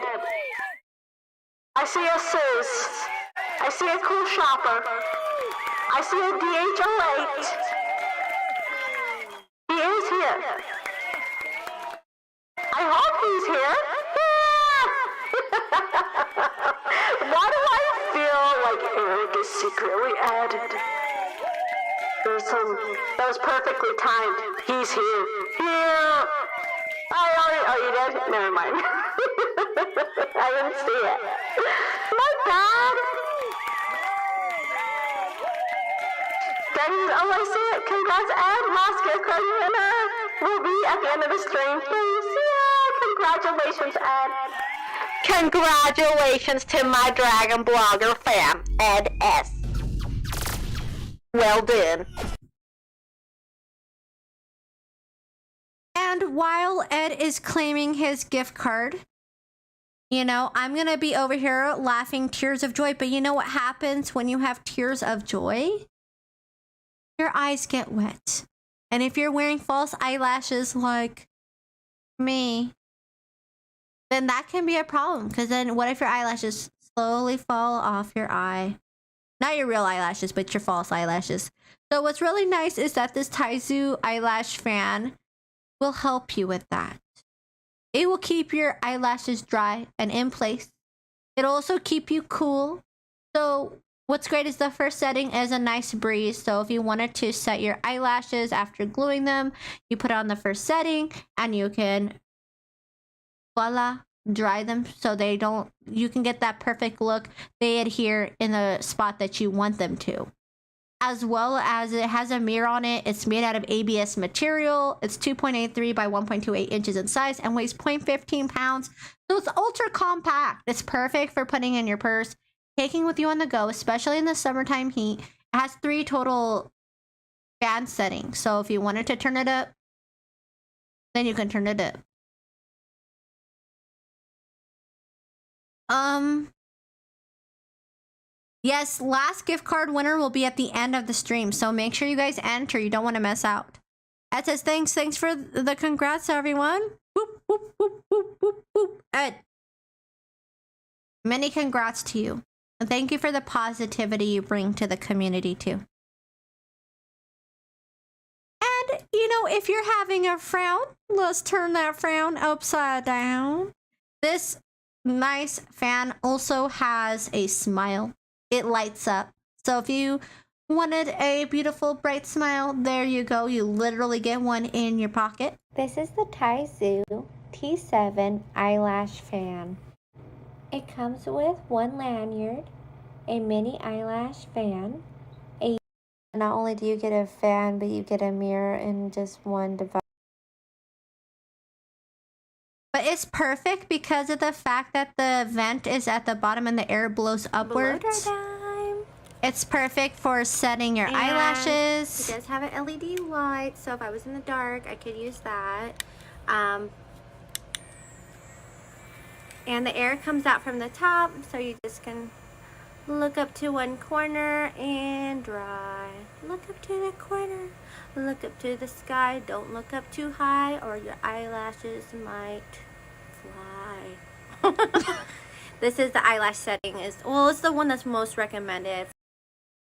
I see a Sis. I see a Cool Shopper. I see a DH08. He is here. I hope he's here. Why do I feel like Eric is secretly added? That was perfectly timed. He's here. Here. Oh, you did? Never mind. I didn't see it. My bad. Oh, I see it. Congrats, Ed. Last gift card winner will be at the end of the stream. Please. Yeah, congratulations, Ed. Congratulations to my Dragon Blogger fam, Ed S. Well done.
And while Ed is claiming his gift card, you know, I'm going to be over here laughing tears of joy. But you know what happens when you have tears of joy? Your eyes get wet. And if you're wearing false eyelashes like me, then that can be a problem. Because then what if your eyelashes slowly fall off your eye? Not your real eyelashes, but your false eyelashes. So what's really nice is that this Taizu eyelash fan will help you with that. It will keep your eyelashes dry and in place. It'll also keep you cool. So What's great is the first setting is a nice breeze. So if you wanted to set your eyelashes after gluing them, you put on the first setting and you can, voila, dry them so they don't, you can get that perfect look. They adhere in the spot that you want them to. As well as it has a mirror on it. It's made out of ABS material. It's 2.83 by 1.28 inches in size and weighs 0.15 pounds. So it's ultra compact. It's perfect for putting in your purse, taking with you on the go, especially in the summertime heat. It has 3 total fan settings. So if you wanted to turn it up, then you can turn it up. Yes, last gift card winner will be at the end of the stream, so make sure you guys enter. You don't want to miss out. Ed says, thanks for the congrats, everyone. Whoop, whoop, whoop, whoop, whoop, whoop. Ed, many congrats to you. And thank you for the positivity you bring to the community, too. And, you know, if you're having a frown, let's turn that frown upside down. This nice fan also has a smile. It lights up. So if you wanted a beautiful bright smile, there you go. You literally get one in your pocket.
This is the Taizu T7 eyelash fan. It comes with one lanyard, a mini eyelash fan. Not only do you get a fan, but you get a mirror in just one device.
But it's perfect because of the fact that the vent is at the bottom and the air blows upwards. It's perfect for setting your eyelashes.
It does have an LED light, so if I was in the dark, I could use that. And the air comes out from the top, so you just can look up to one corner and dry. Look up to the corner. Look up to the sky. Don't look up too high or your eyelashes might fly. This is the eyelash setting. It's the one that's most recommended.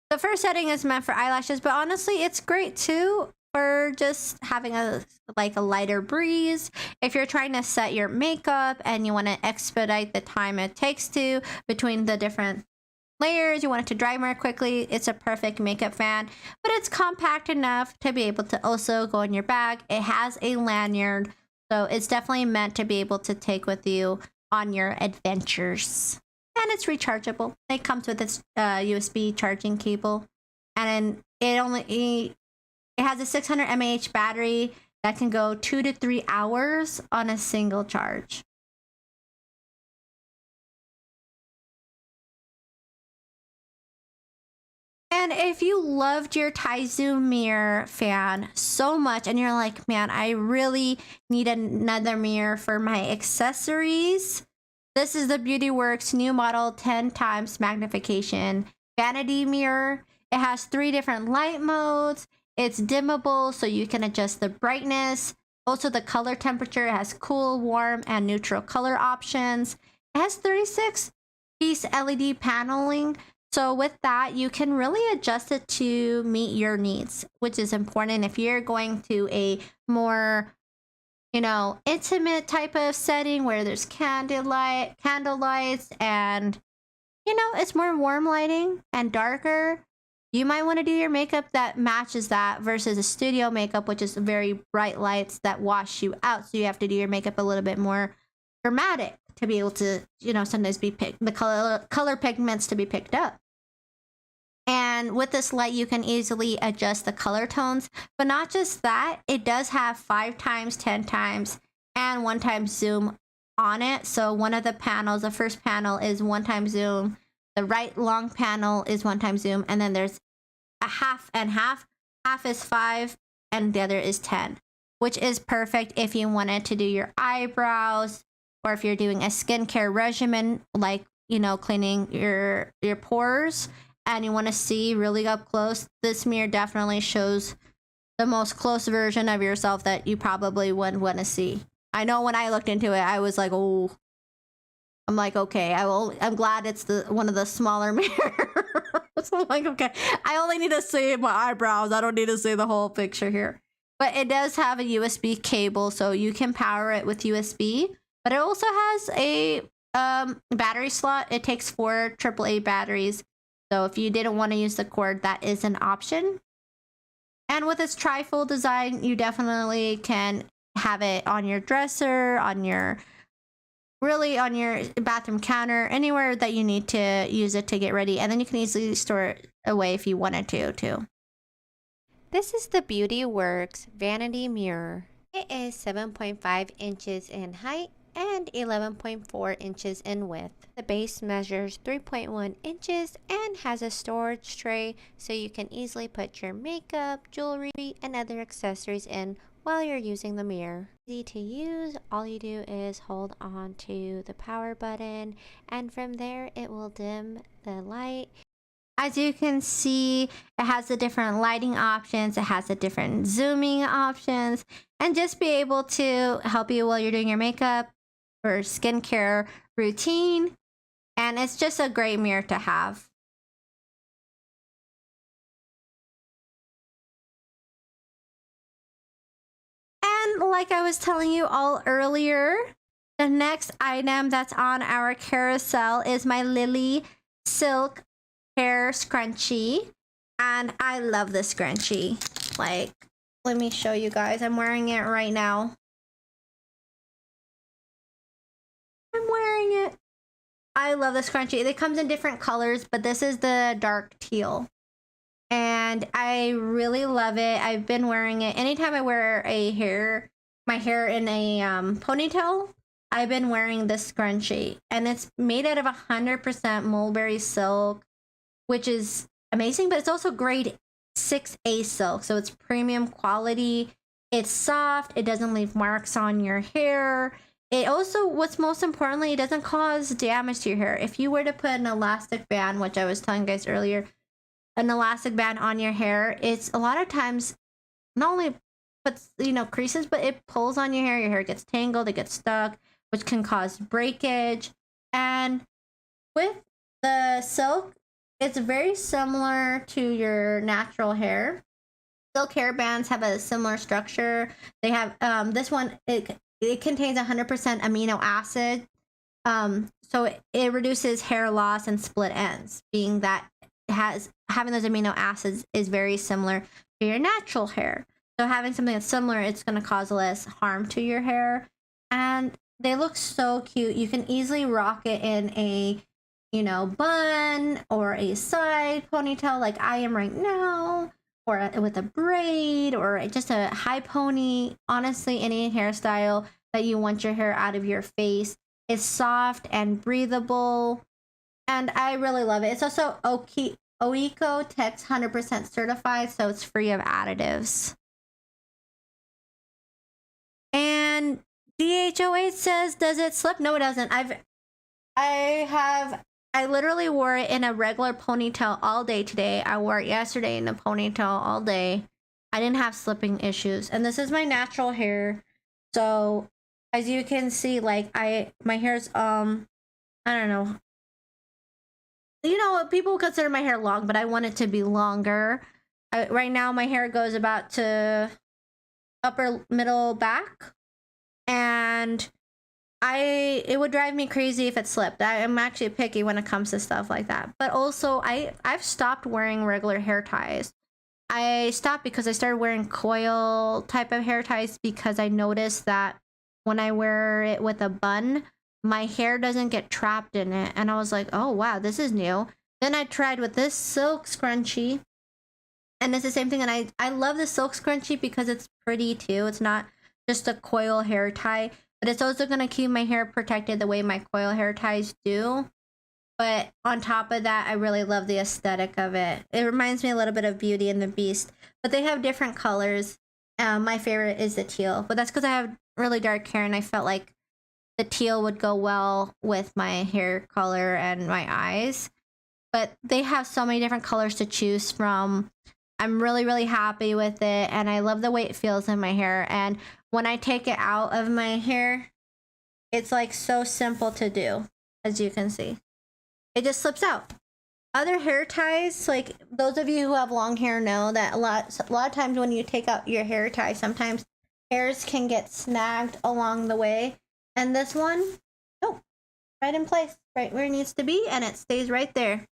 The first setting is meant for eyelashes, but honestly, it's great too for just having a lighter breeze. If you're trying to set your makeup and you want to expedite the time it takes to between the different layers, you want it to dry more quickly, it's a perfect makeup fan. But it's compact enough to be able to also go in your bag. It has a lanyard, so it's definitely meant to be able to take with you on your adventures. And it's rechargeable. It comes with its USB charging cable, and it has a 600 mAh battery that can go 2 to 3 hours on a single charge. And if you loved your Taizu mirror fan so much and you're like, man, I really need another mirror for my accessories, this is the BeautyWorks new model 10 times magnification vanity mirror. It has 3 different light modes. It's dimmable, so you can adjust the brightness. Also, the color temperature. It has cool, warm, and neutral color options. It has 36-piece LED paneling. So with that, you can really adjust it to meet your needs, which is important if you're going to a more, intimate type of setting where there's candlelights and, it's more warm lighting and darker. You might want to do your makeup that matches that versus a studio makeup, which is very bright lights that wash you out. So you have to do your makeup a little bit more dramatic to be able to, sometimes be picked, the color pigments to be picked up. And with this light, you can easily adjust the color tones, but not just that, it does have 5 times, 10 times, and 1 time zoom on it. So one of the panels, the first panel is 1 time zoom, the right long panel is 1 time zoom, and then there's a half and half. Half is 5 and the other is 10, which is perfect if you wanted to do your eyebrows or if you're doing a skincare regimen, like, cleaning your pores, and you want to see really up close. This mirror definitely shows the most close version of yourself that you probably would want to see. I know when I looked into it, I was like, oh, I'm like, okay, I'm glad it's one of the smaller mirrors. So I'm like, okay, I only need to see my eyebrows. I don't need to see the whole picture here. But it does have a USB cable, so you can power it with USB. But it also has a battery slot. It takes 4 AAA batteries. So if you didn't want to use the cord, that is an option. And with its trifold design, you definitely can have it on your dresser, on your bathroom counter, anywhere that you need to use it to get ready. And then you can easily store it away if you wanted to too.
This is the Beauty Works Vanity Mirror. It is 7.5 inches in height and 11.4 inches in width. The base measures 3.1 inches and has a storage tray so you can easily put your makeup, jewelry, and other accessories in while you're using the mirror. Easy to use, all you do is hold on to the power button and from there it will dim the light.
As you can see, it has the different lighting options, it has the different zooming options, and just be able to help you while you're doing your makeup or skincare routine. And it's just a great mirror to have. And like I was telling you all earlier, the next item that's on our carousel is my Lily Silk hair scrunchie. And I love this scrunchie. Like, let me show you guys. I'm wearing it right now. I'm wearing it. I love the scrunchie. It comes in different colors, but this is the dark teal. And I really love it. I've been wearing it. Anytime I wear my hair in a ponytail, I've been wearing this scrunchie. And it's made out of 100% mulberry silk, which is amazing, but it's also grade 6A silk. So it's premium quality. It's soft. It doesn't leave marks on your hair. It also, what's most importantly, it doesn't cause damage to your hair. If you were to put an elastic band, which I was telling you guys earlier, an elastic band on your hair, it's a lot of times not only puts, creases, but it pulls on your hair gets tangled, it gets stuck, which can cause breakage. And with the silk, it's very similar to your natural hair. Silk hair bands have a similar structure. They have this one, it contains 100% amino acid. So it reduces hair loss and split ends, being that having those amino acids is very similar to your natural hair. So having something that's similar, it's going to cause less harm to your hair. And they look so cute. You can easily rock it in a, bun or a side ponytail like I am right now, or with a braid or just a high pony. Honestly, any hairstyle that you want your hair out of your face is soft and breathable. And I really love it. It's also Oeco Tex 100% certified, so it's free of additives. And DHOH says, does it slip? No, it doesn't. I literally wore it in a regular ponytail all day today. I wore it yesterday in a ponytail all day. I didn't have slipping issues. And this is my natural hair. So as you can see, like my hair's I don't know. People consider my hair long, but I want it to be longer. Right now my hair goes about to upper middle back, and it would drive me crazy if it slipped. I'm actually picky when it comes to stuff like that. But also I've stopped wearing regular hair ties. I stopped because I started wearing coil type of hair ties because I noticed that when I wear it with a bun, my hair doesn't get trapped in it. And I was like, oh wow, this is new. Then I tried with this silk scrunchie, and it's the same thing. And I love the silk scrunchie because it's pretty too. It's not just a coil hair tie, but it's also going to keep my hair protected the way my coil hair ties do. But on top of that, I really love the aesthetic of it. It reminds me a little bit of Beauty and the Beast, but they have different colors. My favorite is the teal, but that's because I have really dark hair, and I felt like the teal would go well with my hair color and my eyes. But they have so many different colors to choose from. I'm really, really happy with it, and I love the way it feels in my hair. And when I take it out of my hair, it's like so simple to do, as you can see. It just slips out. Other hair ties, like those of you who have long hair know that a lot of times when you take out your hair tie, sometimes hairs can get snagged along the way. And this one, right in place, right where it needs to be, and it stays right there.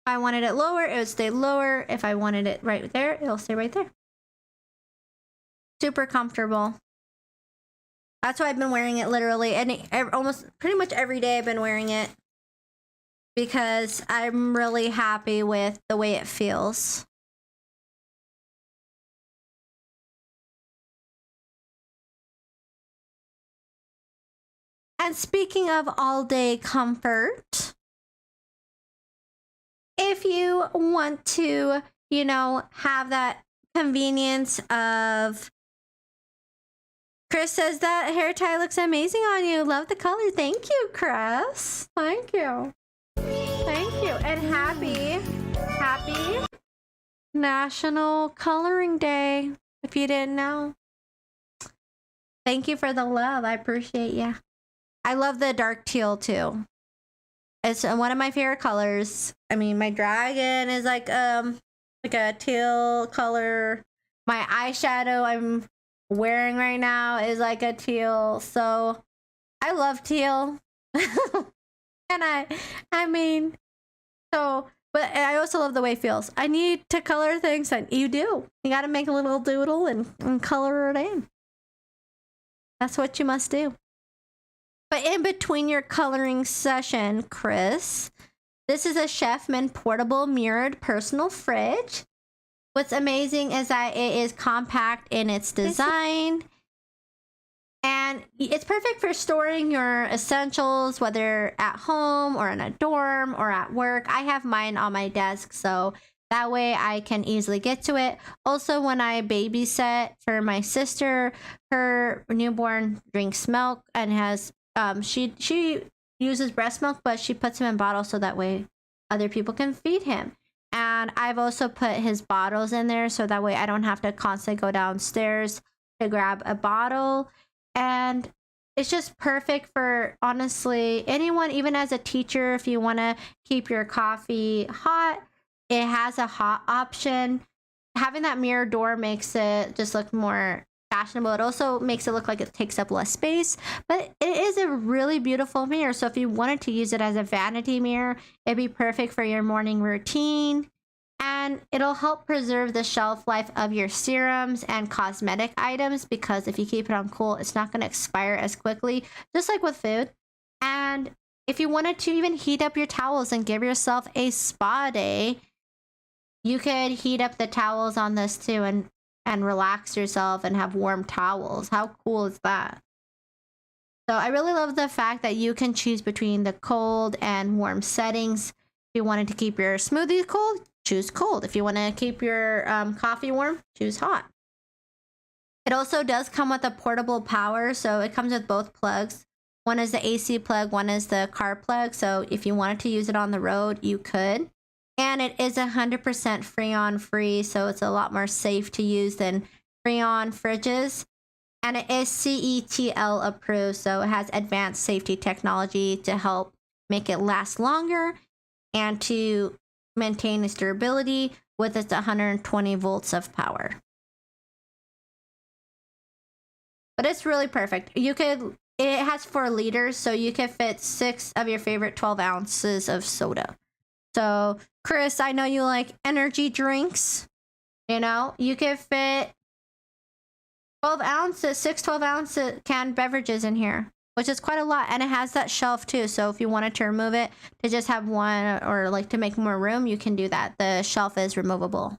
If I wanted it lower, it would stay lower. If I wanted it right there, it'll stay right there. Super comfortable. That's why I've been wearing it literally almost pretty much every day. I've been wearing it because I'm really happy with the way it feels. And speaking of all day comfort, if you want to, you know, have that convenience of, Chris says that hair tie looks amazing on you. Love the color. Thank you, Chris. Thank you. Thank you. And happy National Coloring Day, if you didn't know. Thank you for the love. I appreciate you. I love the dark teal too. It's one of my favorite colors. I mean, my dragon is like a teal color. My eyeshadow I'm wearing right now is like a teal. So I love teal. And I mean, so, but I also love the way it feels. I need to color things, and you do. You got to make a little doodle and color it in. That's what you must do. But in between your coloring session, Chris, this is a Chefman portable mirrored personal fridge. What's amazing is that it is compact in its design. And it's perfect for storing your essentials, whether at home or in a dorm or at work. I have mine on my desk, so that way I can easily get to it. Also, when I babysit for my sister, her newborn drinks milk and has she uses breast milk, but she puts him in bottles so that way other people can feed him. And I've also put his bottles in there so that way I don't have to constantly go downstairs to grab a bottle. And it's just perfect for, honestly, anyone, even as a teacher, if you want to keep your coffee hot, it has a hot option. Having that mirror door makes it just look more fashionable. It also makes it look like it takes up less space, but it is a really beautiful mirror. So if you wanted to use it as a vanity mirror, it'd be perfect for your morning routine. And it'll help preserve the shelf life of your serums and cosmetic items, because if you keep it on cool, it's not going to expire as quickly, just like with food. And if you wanted to even heat up your towels and give yourself a spa day, you could heat up the towels on this too and relax yourself and have warm towels. How cool is that? So I really love the fact that you can choose between the cold and warm settings. If you wanted to keep your smoothie cold, choose cold. If you want to keep your coffee warm, choose hot. It also does come with a portable power, so it comes with both plugs. One is the AC plug, one is the car plug. So if you wanted to use it on the road, you could. And it is 100% Freon free, so it's a lot more safe to use than Freon fridges. And it is CETL approved, so it has advanced safety technology to help make it last longer and to maintain its durability with its 120 volts of power. But it's really perfect. It has 4 liters, so you can fit 6 of your favorite 12 ounces of soda. So, Chris, I know you like energy drinks. You know, you can fit 6 12-ounce canned beverages in here, which is quite a lot. And it has that shelf too. So if you wanted to remove it to just have one, or like to make more room, you can do that. The shelf is removable.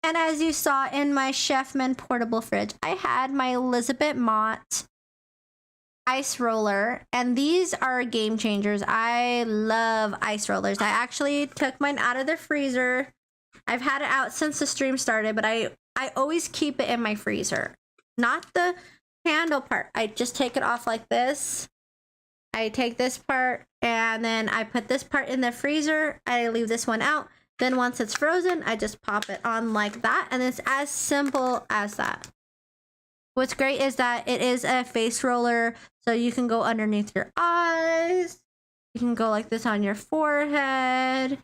And as you saw in my Chefman portable fridge, I had my Elizabeth Mott ice roller, and these are game changers. I love ice rollers. I actually took mine out of the freezer. I've had it out since the stream started, but I always keep it in my freezer. Not the handle part. I just take it off like this. I take this part and then I put this part in the freezer. I leave this one out. Then once it's frozen, I just pop it on like that, and it's as simple as that. What's great is that it is a face roller, so you can go underneath your eyes. You can go like this on your forehead,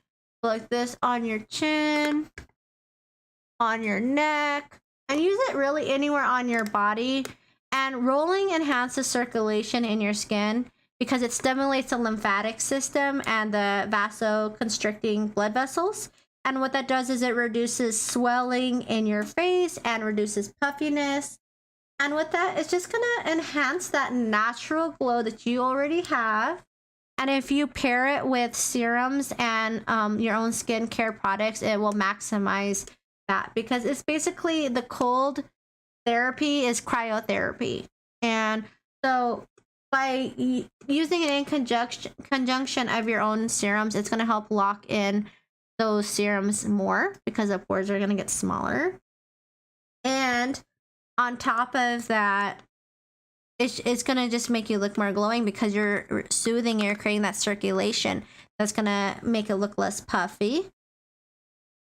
go like this on your chin, on your neck, and use it really anywhere on your body. And rolling enhances circulation in your skin, because it stimulates the lymphatic system and the vasoconstricting blood vessels. And what that does is it reduces swelling in your face and reduces puffiness. And with that, it's just gonna enhance that natural glow that you already have. And if you pair it with serums and your own skincare products, it will maximize that, because it's basically the cold therapy is cryotherapy. And so by using it in conjunction of your own serums, it's going to help lock in those serums more, because the pores are going to get smaller. And on top of that, it's going to just make you look more glowing, because you're soothing, you're creating that circulation that's going to make it look less puffy.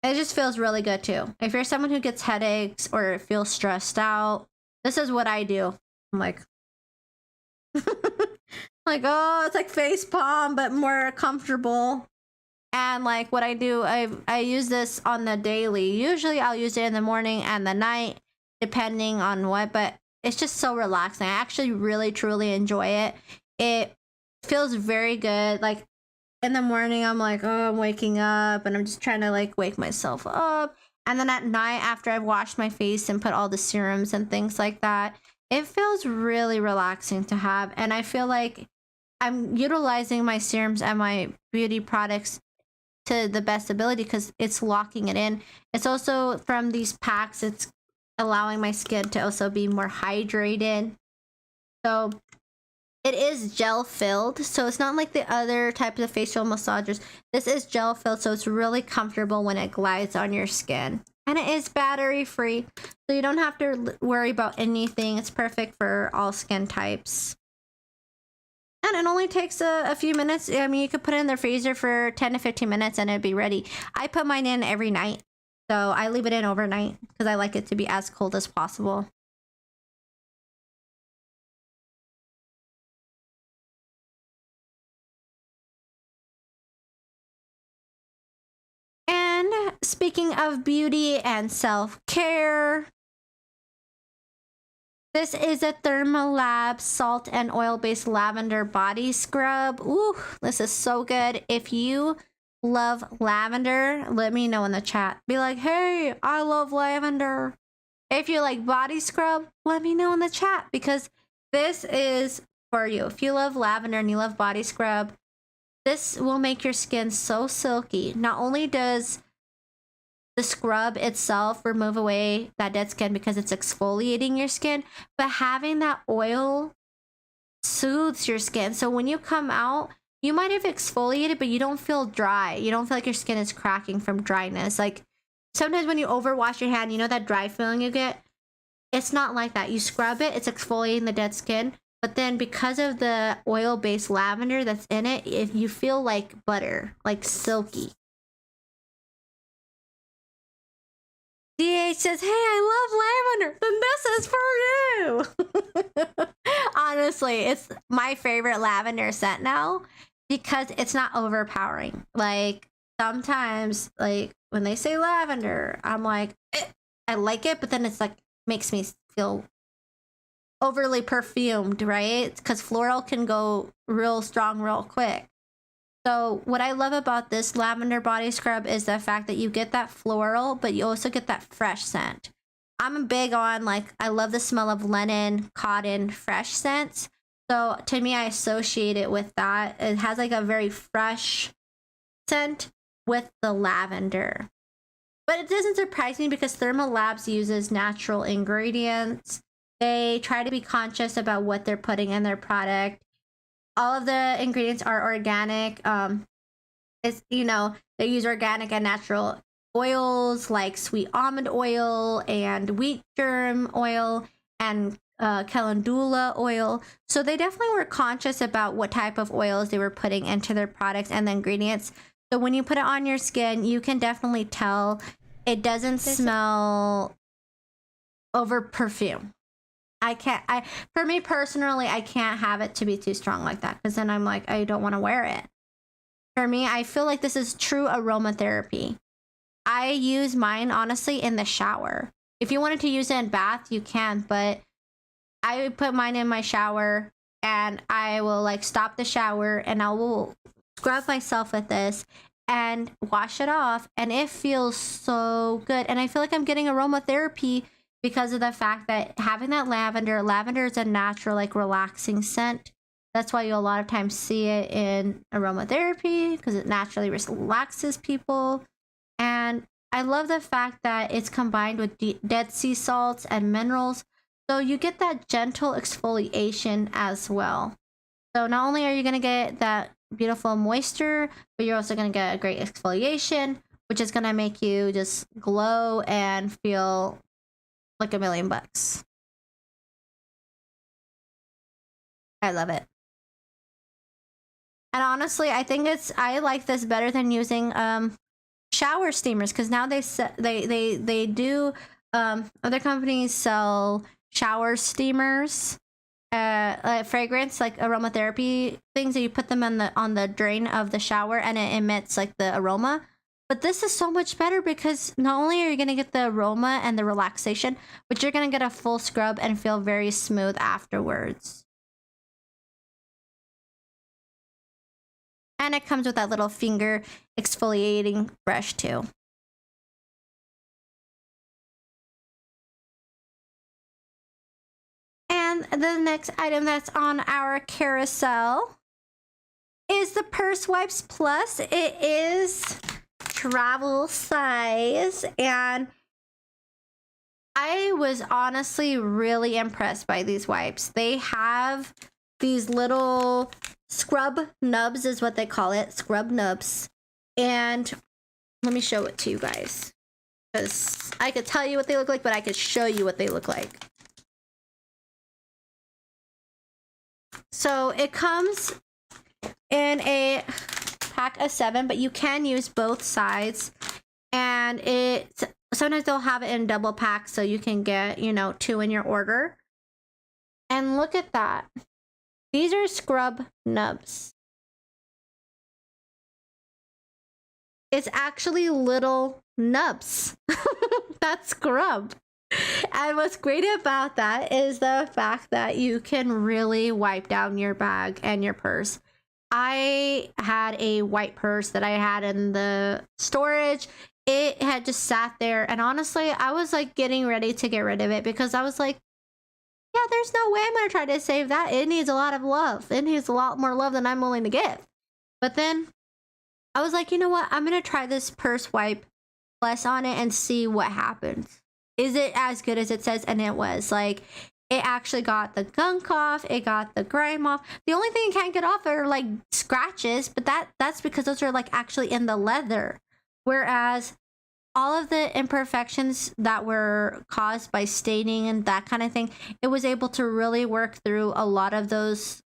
It just feels really good too. If you're someone who gets headaches or feels stressed out, this is what I do. I'm like, like, oh, it's like face palm, but more comfortable. And like what I do, I use this on the daily. Usually I'll use it in the morning and the night, depending on what, but it's just so relaxing. I actually really, truly enjoy it. It feels very good. Like in the morning, I'm like, oh, I'm waking up, and I'm just trying to like wake myself up. And then at night, after I've washed my face and put all the serums and things like that, it feels really relaxing to have. And I feel like I'm utilizing my serums and my beauty products to the best ability, because it's locking it in. It's also, from these packs, it's allowing my skin to also be more hydrated. So it is gel filled, so it's not like the other types of facial massagers. This is gel filled, so it's really comfortable when it glides on your skin. And it is battery free, so you don't have to worry about anything. It's perfect for all skin types. And it only takes a few minutes. I mean, you could put it in the freezer for 10 to 15 minutes and it'd be ready. I put mine in every night, so I leave it in overnight because I like it to be as cold as possible. And speaking of beauty and self-care, this is a Thermalab salt and oil-based lavender body scrub. Ooh, this is so good. If you love lavender, let me know in the chat. Be like, hey, I love lavender. If you like body scrub, let me know in the chat, because this is for you. If you love lavender and you love body scrub, this will make your skin so silky. Not only does the scrub itself remove away that dead skin because it's exfoliating your skin, but having that oil soothes your skin. So when you come out, you might have exfoliated, but you don't feel dry. You don't feel like your skin is cracking from dryness. Like sometimes when you overwash your hand, you know that dry feeling you get? It's not like that. You scrub it, it's exfoliating the dead skin. But then because of the oil-based lavender that's in it, if you feel like butter, like silky. DH says, hey, I love lavender. Then this is for you. Honestly, it's my favorite lavender scent now because it's not overpowering. Like sometimes, like when they say lavender, I'm like, I like it, but then it's like makes me feel overly perfumed, right? Because floral can go real strong real quick. So what I love about this lavender body scrub is the fact that you get that floral, but you also get that fresh scent. I'm big on, like, I love the smell of linen, cotton, fresh scents. So to me, I associate it with that. It has like a very fresh scent with the lavender. But it doesn't surprise me because Thermal Labs uses natural ingredients. They try to be conscious about what they're putting in their product. All of the ingredients are organic. It's, you know, they use organic and natural oils like sweet almond oil and wheat germ oil and calendula oil. So they definitely were conscious about what type of oils they were putting into their products and the ingredients. So when you put it on your skin, you can definitely tell it doesn't smell over perfume. For me personally, I can't have it to be too strong like that because then I'm like, I don't want to wear it. For me, I feel like this is true aromatherapy. I use mine, honestly, in the shower. If you wanted to use it in bath, you can, but I put mine in my shower
and I will like stop the shower and I will scrub myself with this and wash it off, and it feels so good. And I feel like I'm getting aromatherapy because of the fact that having that lavender is a natural like relaxing scent. That's why you a lot of times see it in aromatherapy, because it naturally relaxes people. And I love the fact that it's combined with Dead Sea salts and minerals, so you get that gentle exfoliation as well. So not only are you going to get that beautiful moisture, but you're also going to get a great exfoliation, which is going to make you just glow and feel like $1,000,000. I love it. And honestly, I like this better than using shower steamers, because now they do other companies sell shower steamers, fragrance like aromatherapy things that you put them on the drain of the shower and it emits like the aroma. But this is so much better because not only are you going to get the aroma and the relaxation, but you're going to get a full scrub and feel very smooth afterwards. And it comes with that little finger exfoliating brush too. And the next item that's on our carousel is the Purse Wipes Plus. It is travel size, and I was honestly really impressed by these wipes. They have these little scrub nubs is what they call it, scrub nubs. And let me show it to you guys, because I could tell you what they look like, but I could show you what they look like. So it comes in a pack of 7, but you can use both sides. And sometimes they'll have it in double pack, so you can get, 2 in your order. And look at that. These are scrub nubs. It's actually little nubs. That's scrub. And what's great about that is the fact that you can really wipe down your bag and your purse. I had a white purse that I had in the storage. It had just sat there, and honestly, I was like getting ready to get rid of it because I was like, yeah, there's no way I'm going to try to save that. It needs a lot of love. It needs a lot more love than I'm willing to give. But then I was like, you know what? I'm going to try this Purse Wipe Plus on it and see what happens. Is it as good as it says? And it was. Like, it actually got the gunk off. It got the grime off. The only thing it can't get off are like scratches, but that's because those are like actually in the leather. Whereas all of the imperfections that were caused by staining and that kind of thing, it was able to really work through a lot of those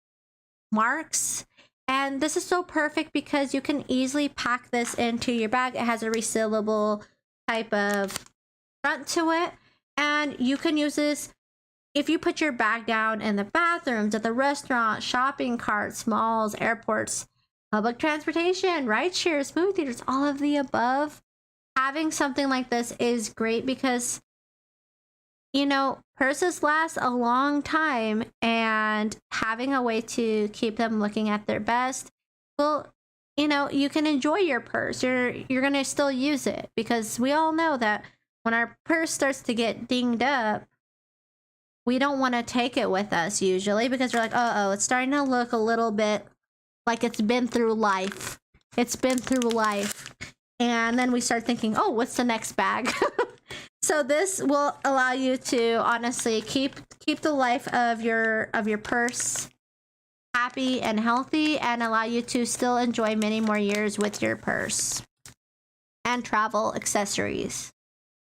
marks. And this is so perfect because you can easily pack this into your bag. It has a resealable type of front to it, and you can use this if you put your bag down in the bathrooms, at the restaurant, shopping carts, malls, airports, public transportation, rideshares, movie theaters, all of the above. Having something like this is great because, purses last a long time, and having a way to keep them looking at their best, well, you can enjoy your purse. You're going to still use it, because we all know that when our purse starts to get dinged up, we don't want to take it with us usually, because we're like, uh-oh, it's starting to look a little bit like it's been through life. It's been through life. And then we start thinking, oh, what's the next bag? So this will allow you to honestly keep the life of your purse happy and healthy, and allow you to still enjoy many more years with your purse and travel accessories.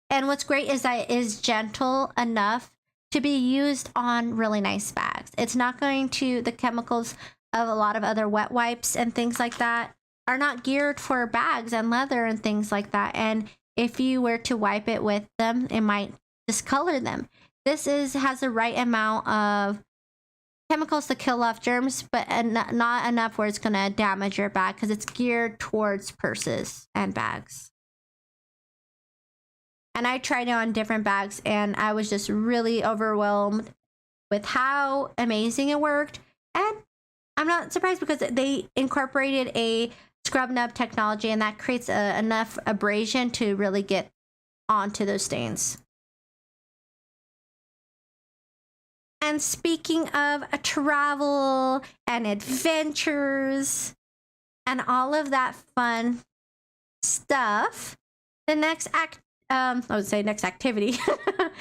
And what's great is that it is gentle enough to be used on really nice bags. It's not going to, the chemicals of a lot of other wet wipes and things like that are not geared for bags and leather and things like that. And if you were to wipe it with them, it might discolor them. This has the right amount of chemicals to kill off germs, but not enough where it's going to damage your bag, because it's geared towards purses and bags. And I tried it on different bags, and I was just really overwhelmed with how amazing it worked. And I'm not surprised because they incorporated a scrub nub technology, and that creates enough abrasion to really get onto those stains. And speaking of travel and adventures and all of that fun stuff, the next I would say next activity. The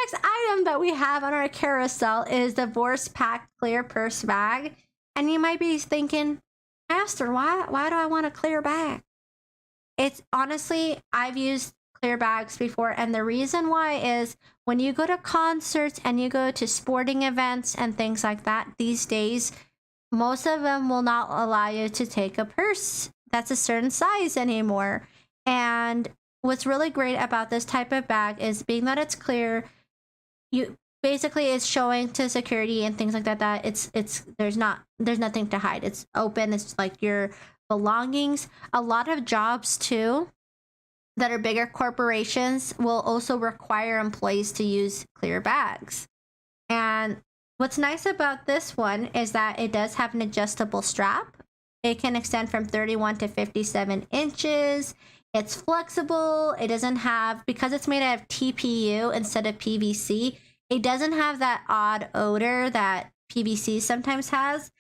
next item that we have on our carousel is the Vorse Pack Clear Purse Bag. And you might be thinking, Aster, why do I want a clear bag? It's honestly, I've used clear bags before, and the reason why is when you go to concerts and you go to sporting events and things like that these days, most of them will not allow you to take a purse that's a certain size anymore. And what's really great about this type of bag is being that it's clear, you basically it's showing to security and things like that it's there's nothing to hide. It's open. It's like your belongings. A lot of jobs too that are bigger corporations will also require employees to use clear bags. And what's nice about this one is that it does have an adjustable strap. It can extend from 31 to 57 inches. It's flexible. It doesn't have, because it's made out of TPU instead of PVC, it doesn't have that odd odor that PVC sometimes has.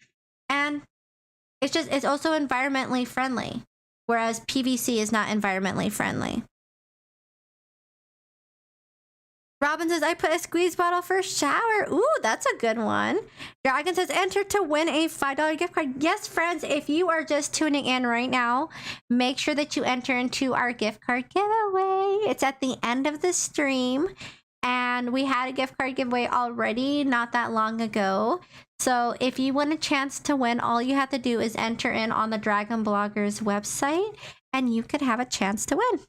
And it's also environmentally friendly, whereas PVC is not environmentally friendly. Robin says, I put a squeeze bottle for shower. Ooh, that's a good one. Dragon says, enter to win a $5 gift card. Yes, friends, if you are just tuning in right now, make sure that you enter into our gift card giveaway. It's at the end of the stream. And we had a gift card giveaway already not that long ago. So if you want a chance to win, all you have to do is enter in on the Dragon Bloggers website, and you could have a chance to win.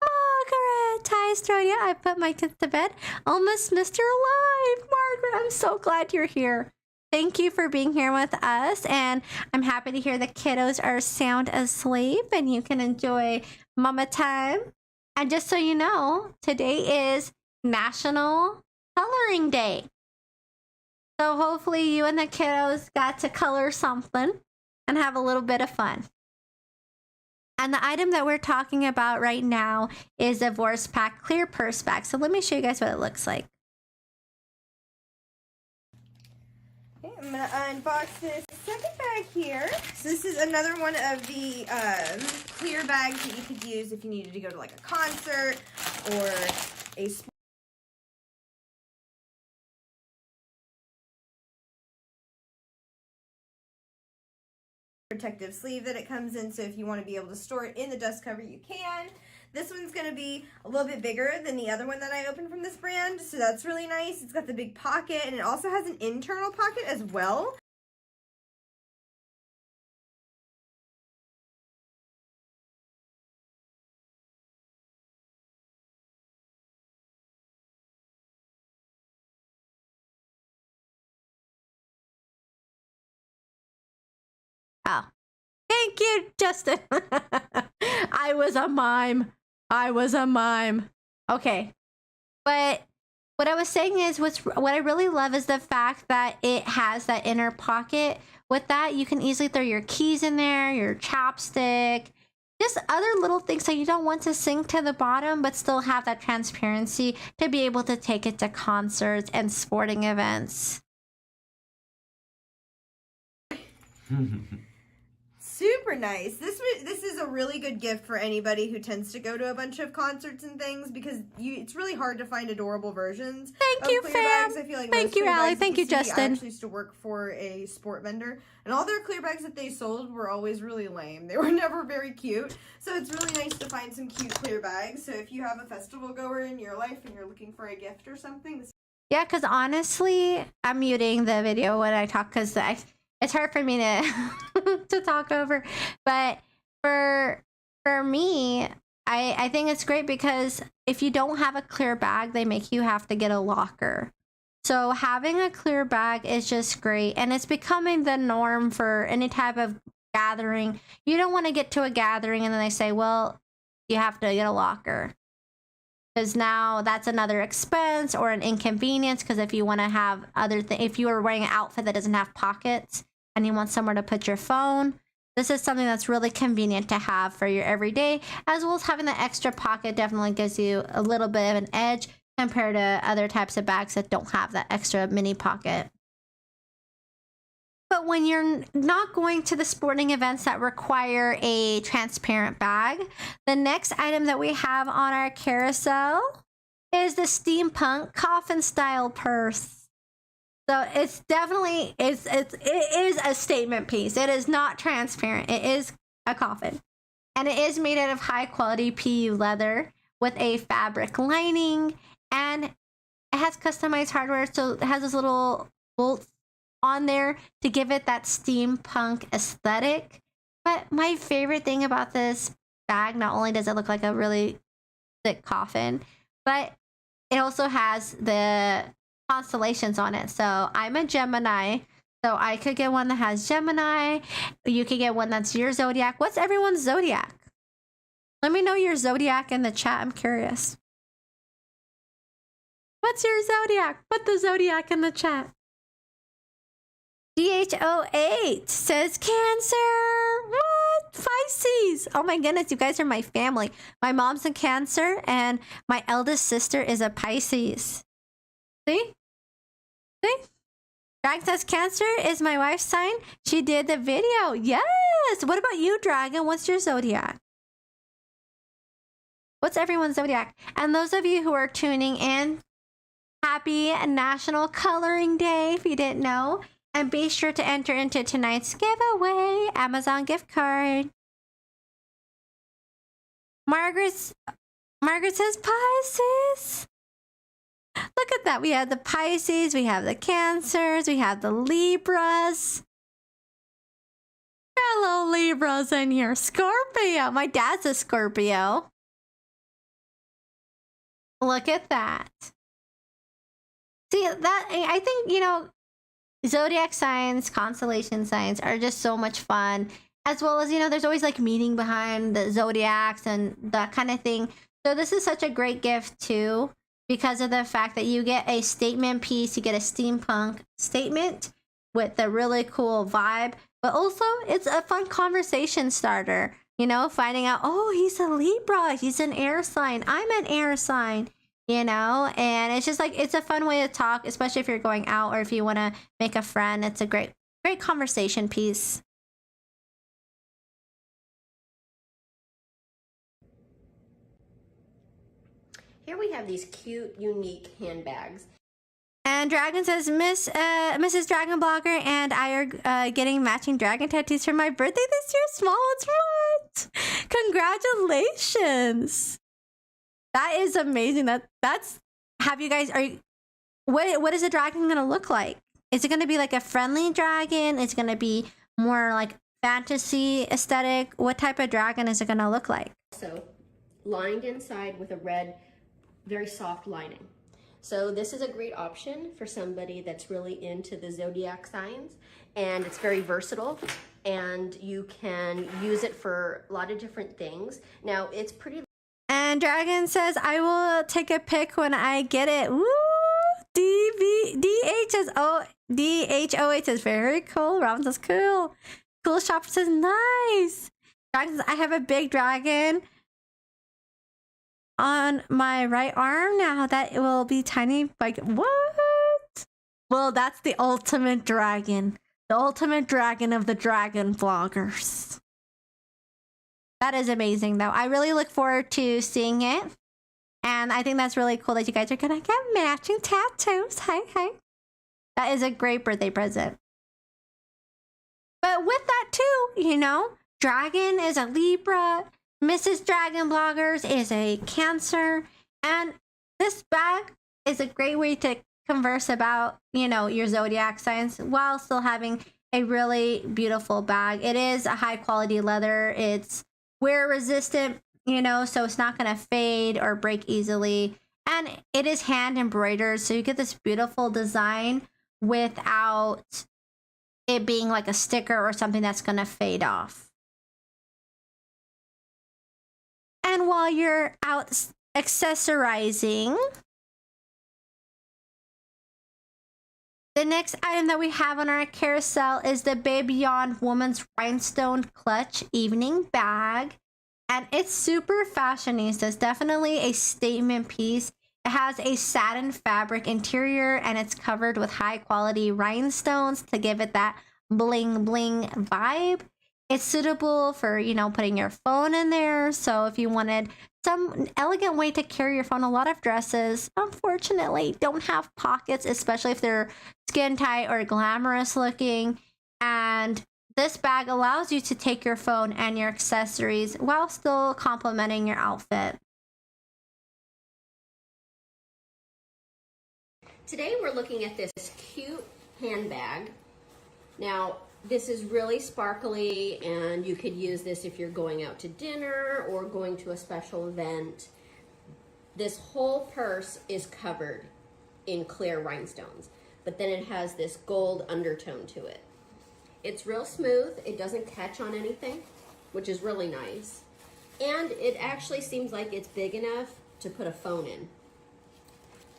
Margaret, hi Asteroidea. I put my kids to bed. Almost missed your live. Margaret, I'm so glad you're here. Thank you for being here with us. And I'm happy to hear the kiddos are sound asleep and you can enjoy mama time. And just so you know, today is National Coloring Day. So hopefully you and the kiddos got to color something and have a little bit of fun. And the item that we're talking about right now is the Vorse Pack Clear Purse Bag. So let me show you guys what it looks like.
Okay, I'm going to unbox this second bag here. So this is another one of the clear bags that you could use if you needed to go to like a concert or a sport. Protective sleeve that it comes in, so if you want to be able to store it in the dust cover, you can. This one's going to be a little bit bigger than the other one that I opened from this brand, so that's really nice. It's got the big pocket, and it also has an internal pocket as well.
Oh, thank you, Justin. I was a mime. Okay. But what I was saying is what I really love is the fact that it has that inner pocket. With that, you can easily throw your keys in there, your chapstick, just other little things that you don't want to sink to the bottom, but still have that transparency to be able to take it to concerts and sporting events.
Super nice. This is a really good gift for anybody who tends to go to a bunch of concerts and things, because it's really hard to find adorable versions.
Thank you,
clear
fam.
bags. I feel like
Thank
most
you,
clear
Allie.
bags
Thank
that
you,
see,
Justin.
I actually used to work for a sport vendor, and all their clear bags that they sold were always really lame. They were never very cute. So it's really nice to find some cute clear bags. So if you have a festival goer in your life and you're looking for a gift or something.
Yeah, because honestly, I'm muting the video when I talk because it's hard for me to to talk over. But for me, I think it's great because if you don't have a clear bag, they make you have to get a locker. So having a clear bag is just great, and it's becoming the norm for any type of gathering. You don't want to get to a gathering and then they say, well, you have to get a locker. because now that's another expense or an inconvenience. Because if you want to have if you are wearing an outfit that doesn't have pockets and you want somewhere to put your phone, this is something that's really convenient to have for your everyday, as well as having the extra pocket definitely gives you a little bit of an edge compared to other types of bags that don't have that extra mini pocket. But when you're not going to the sporting events that require a transparent bag, the next item that we have on our carousel is the steampunk coffin style purse. So it's definitely, it is a statement piece. It is not transparent. It is a coffin. And it is made out of high quality PU leather with a fabric lining, and it has customized hardware. So it has this little bolts on there to give it that steampunk aesthetic. But my favorite thing about this bag, not only does it look like a really thick coffin, but it also has the constellations on it. So I'm a Gemini, so I could get one that has Gemini. You could get one that's your zodiac. What's everyone's zodiac? Let me know your zodiac in the chat. I'm curious. What's your zodiac? Put the zodiac in the chat. DH08 says Cancer. What? Pisces. Oh my goodness, you guys are my family. My mom's a Cancer and my eldest sister is a Pisces. See? See? Dragon says Cancer is my wife's sign. She did the video. Yes. What about you, Dragon? What's your zodiac? What's everyone's zodiac? And those of you who are tuning in, happy National Coloring Day if you didn't know. And be sure to enter into tonight's giveaway, Amazon gift card. Margaret says Pisces. Look at that. We have the Pisces, we have the Cancers, we have the Libras. Hello, Libras in here. Scorpio. My dad's a Scorpio. Look at that. See, that, I think, you know, zodiac signs, constellation signs are just so much fun, as well as, you know, there's always like meaning behind the zodiacs and that kind of thing. So this is such a great gift too, because of the fact that you get a statement piece, you get a steampunk statement with a really cool vibe, but also it's a fun conversation starter, you know, finding out, oh, he's a Libra, he's an air sign, I'm an air sign. You know, and it's just like, it's a fun way to talk, especially if you're going out or if you want to make a friend. It's a great conversation piece.
Here we have these cute, unique handbags.
And Dragon says, Mrs. Dragon Blogger and I are getting matching dragon tattoos for my birthday this year. Small ones, what? Congratulations. That is amazing. That's have you guys what is the dragon gonna look like? Is it gonna be like a friendly dragon? Is it gonna be more like fantasy aesthetic? What type of dragon is it gonna look like?
So lined inside with a red, very soft lining. So this is a great option for somebody that's really into the zodiac signs, and it's very versatile and you can use it for a lot of different things. Now it's pretty.
And Dragon says, I will take a pic when I get it. Woo! DHOH says, very cool. Robin says, cool. Cool Shopper says, nice. Dragon says, I have a big dragon on my right arm now that it will be tiny. Like, what? Well, that's the ultimate dragon. The ultimate dragon of the dragon vloggers. That is amazing, though. I really look forward to seeing it. And I think that's really cool that you guys are going to get matching tattoos. Hey. That is a great birthday present. But with that, too, you know, Dragon is a Libra. Mrs. Dragon Bloggers is a Cancer. And this bag is a great way to converse about, you know, your zodiac signs while still having a really beautiful bag. It is a high quality leather. It's wear resistant, you know, so it's not going to fade or break easily. And it is hand embroidered, so you get this beautiful design without it being like a sticker or something that's going to fade off. And while you're out
accessorizing. The next item that we have on our carousel is the Baby Beyond Woman's Rhinestone Clutch Evening Bag. And it's super fashionista. It's definitely a statement piece. It has a satin fabric interior and it's covered with high quality rhinestones to give it that bling bling vibe. It's suitable for, you know, putting your phone in there. So if you wanted some elegant way to carry your phone, a lot of dresses, unfortunately, don't have pockets, especially if they're skin tight or glamorous looking. And this bag allows you to take your phone and your accessories while still complementing your outfit.
Today we're looking at this cute handbag. Now, this is really sparkly and you could use this if you're going out to dinner or going to a special event. This whole purse is covered in clear rhinestones, but then it has this gold undertone to it. It's real smooth, it doesn't catch on anything, which is really nice. And it actually seems like it's big enough to put a phone in.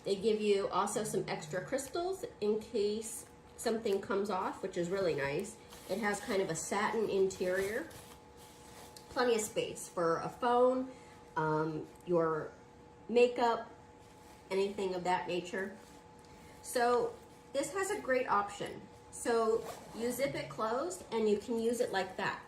They give you also some extra crystals in case something comes off, which is really nice. It has kind of a satin interior. Plenty of space for a phone, your makeup, anything of that nature. So this has a great option. So you zip it closed and you can use it like that.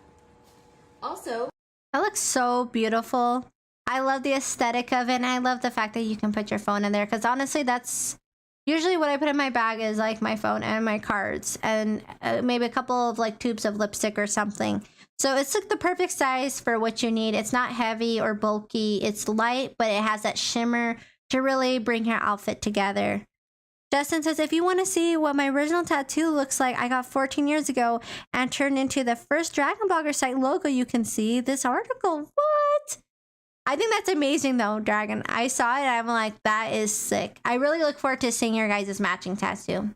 Also,
that looks so beautiful. I love the aesthetic of it, and I love the fact that you can put your phone in there, because honestly, that's usually what I put in my bag is like my phone and my cards and maybe a couple of like tubes of lipstick or something. So it's like the perfect size for what you need. It's not heavy or bulky. It's light, but it has that shimmer to really bring your outfit together. Justin says, if you want to see what my original tattoo looks like I got 14 years ago and turned into the first Dragon Blogger site logo, you can see this article. What? I think that's amazing though, Dragon. I saw it and I'm like, that is sick. I really look forward to seeing your guys' matching tattoo.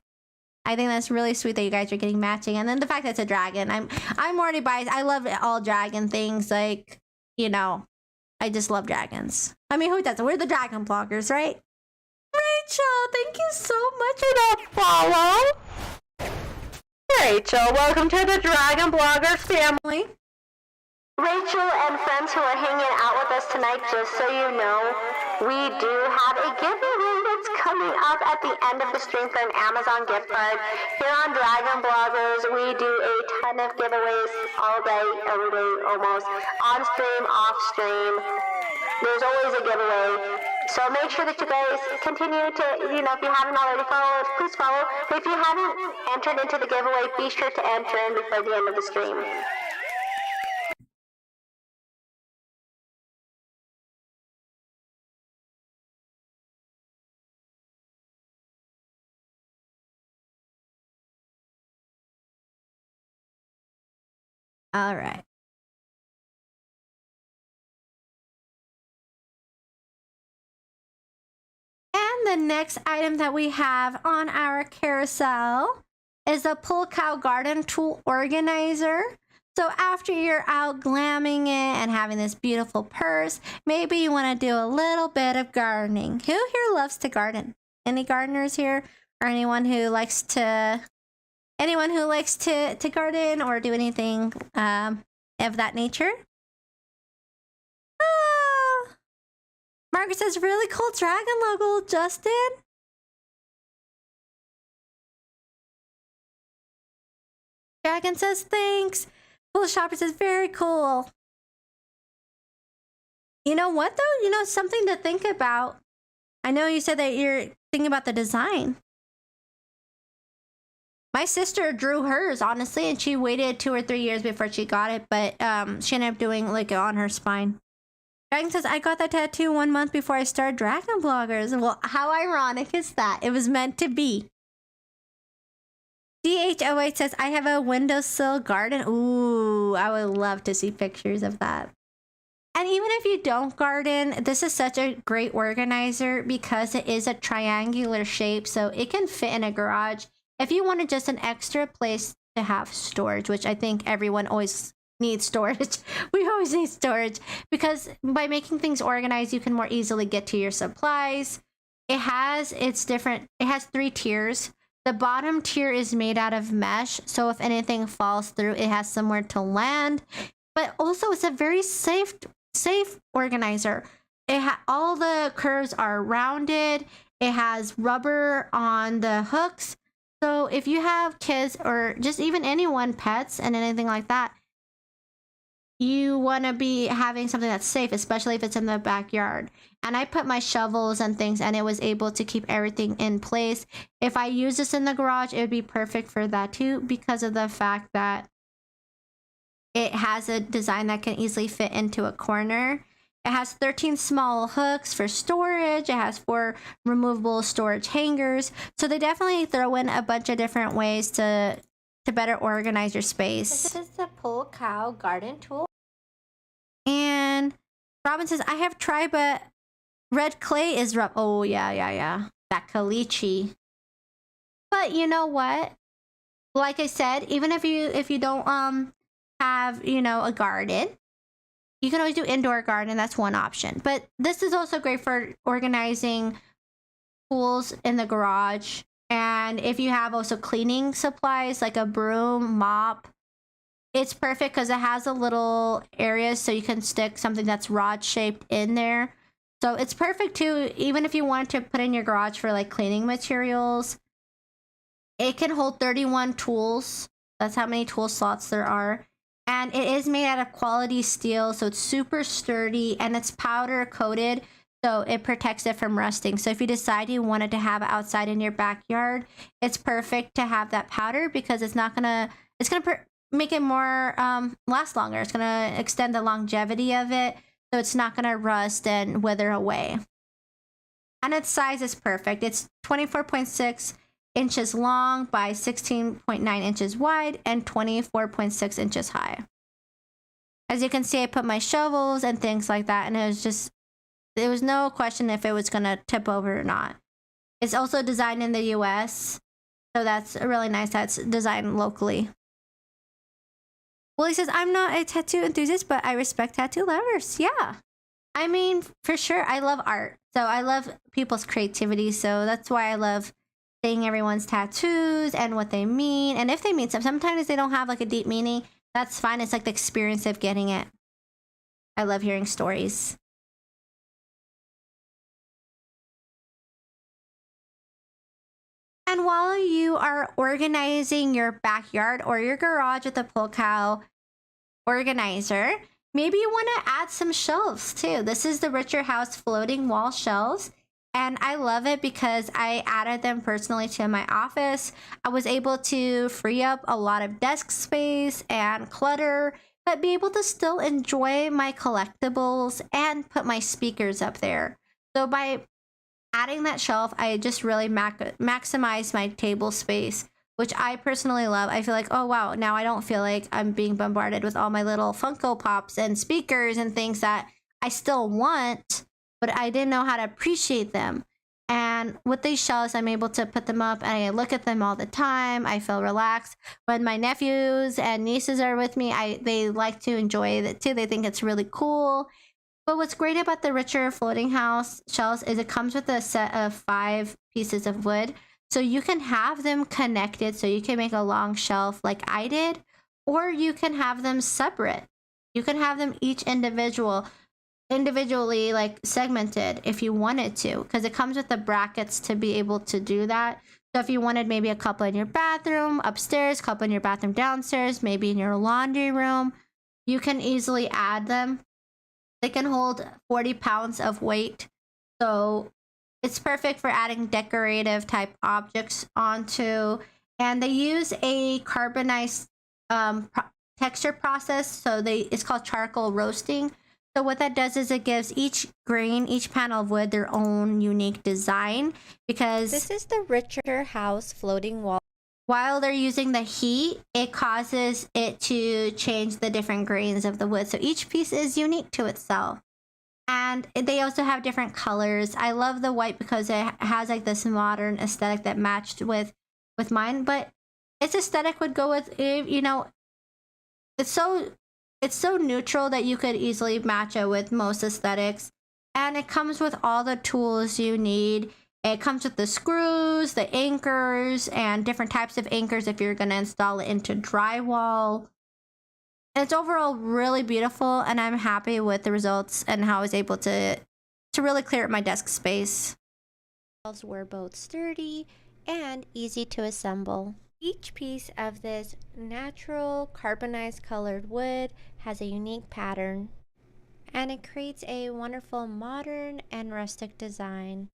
I think that's really sweet that you guys are getting matching. And then the fact that it's a dragon. I'm already biased. I love all dragon things. Like, you know, I just love dragons. I mean, who doesn't? We're the Dragon Bloggers, right? Rachel, thank you so much for that follow. Rachel, welcome to the Dragon Bloggers family.
Rachel and friends who are hanging out with us tonight, just so you know, we do have a giveaway that's coming up at the end of the stream for an Amazon gift card. Here on Dragon Bloggers, we do a ton of giveaways all day, every day almost, on stream, off stream. There's always a giveaway. So make sure that you guys continue to, you know, if you haven't already followed, please follow. But if you haven't entered into the giveaway, be sure to enter in before the end of the stream.
All right. And the next item that we have on our carousel is a Pull Cow Garden Tool Organizer. So after you're out glamming it and having this beautiful purse, maybe you want to do a little bit of gardening. Who here loves to garden? Any gardeners here? Or anyone who likes to garden or do anything of that nature? Ah. Margaret says, really cool dragon logo, Justin. Dragon says, thanks. Cool Shopper says, very cool. You know what, though? You know, something to think about. I know you said that you're thinking about the design. My sister drew hers, honestly, and she waited 2 or 3 years before she got it, but she ended up doing like on her spine. Dragon says, I got that tattoo 1 month before I started Dragon Bloggers. Well, how ironic is that? It was meant to be. DH08 says, I have a windowsill garden. Ooh, I would love to see pictures of that. And even if you don't garden, this is such a great organizer because it is a triangular shape, so it can fit in a garage. If you wanted just an extra place to have storage, which I think everyone always
need storage. We always need storage because by making things organized, you can more easily get to your supplies. It has 3 tiers. The bottom tier is made out of mesh, so if anything falls through, it has somewhere to land. But also, it's a very safe organizer. All the curves are rounded. It has rubber on the hooks. So if you have kids or just even anyone, pets and anything like that, you want to be having something that's safe, especially if it's in the backyard. And I put my shovels and things, and it was able to keep everything in place. If I use this in the garage, it would be perfect for that too, because of the fact that it has a design that can easily fit into a corner. It has 13 small hooks for storage. It has 4 removable storage hangers. So they definitely throw in a bunch of different ways to better organize your space. This is the Pull Cow garden tool. And Robin says, I have tried, but red clay is rough. Oh, yeah. That caliche. But you know what? Like I said, even if you don't have, a garden, you can always do indoor garden. That's one option. But this is also great for organizing tools in the garage. And if you have also cleaning supplies like a broom, mop, it's perfect because it has a little area so you can stick something that's rod shaped in there. So it's perfect too, even if you want to put in your garage for like cleaning materials. It can hold 31 tools. That's how many tool slots there are. And it is made out of quality steel, so it's super sturdy, and it's powder coated, so it protects it from rusting. So if you decide you wanted to have it outside in your backyard, it's perfect to have that powder because it's gonna make it more last longer. It's gonna extend the longevity of it, so it's not gonna rust and wither away. And its size is perfect. It's 24.6 inches long by 16.9 inches wide and 24.6 inches high. As you can see, I put my shovels and things like that, and there was no question if it was going to tip over or not. It's also designed in the US, so that's really nice that's designed locally. Willie says, I'm not a tattoo enthusiast, but I respect tattoo lovers. Yeah. I mean, for sure, I love art. So I love people's creativity, so that's why I love seeing everyone's tattoos and what they mean. And if they mean something, sometimes they don't have like a deep meaning. That's fine. It's like the experience of getting it. I love hearing stories. And while you are organizing your backyard or your garage with a Pull Cow organizer, maybe you want to add some shelves too. This is the Richer House floating wall shelves. And I love it because I added them personally to my office. I was able to free up a lot of desk space and clutter, but be able to still enjoy my collectibles and put my speakers up there. So by adding that shelf, I just really maximize my table space, which I personally love. I feel like, oh wow, now I don't feel like I'm being bombarded with all my little Funko Pops and speakers and things that I still want, but I didn't know how to appreciate them. And with these shelves, I'm able to put them up and I look at them all the time. I feel relaxed. When my nephews and nieces are with me, they like to enjoy it too. They think it's really cool. But what's great about the Richer Floating House shelves is it comes with a set of 5 pieces of wood. So you can have them connected, so you can make a long shelf like I did, or you can have them separate. You can have them each individually like segmented if you wanted to, because it comes with the brackets to be able to do that. So if you wanted maybe a couple in your bathroom upstairs, couple in your bathroom downstairs, maybe in your laundry room, you can easily add them. They can hold 40 pounds of weight, so it's perfect for adding decorative type objects onto. And they use a carbonized texture process, so it's called charcoal roasting. So what that does is it gives each panel of wood their own unique design, because
This is the Richer House floating wall.
while they're using the heat, it causes it to change the different grains of the wood. So each piece is unique to itself. And they also have different colors. I love the white because it has like this modern aesthetic that matched with mine. But its aesthetic would go with, it's so
it's so neutral that you could easily match it with most aesthetics. And it comes with all the tools you need. It comes with the screws, the anchors, and different types of anchors if you're going to install it into drywall. And it's overall really beautiful, and I'm happy with the results and how I was able to really clear up my desk space.
Shelves were both sturdy and easy to assemble. Each piece of this natural carbonized colored wood has a unique pattern, and it creates a wonderful modern and rustic design.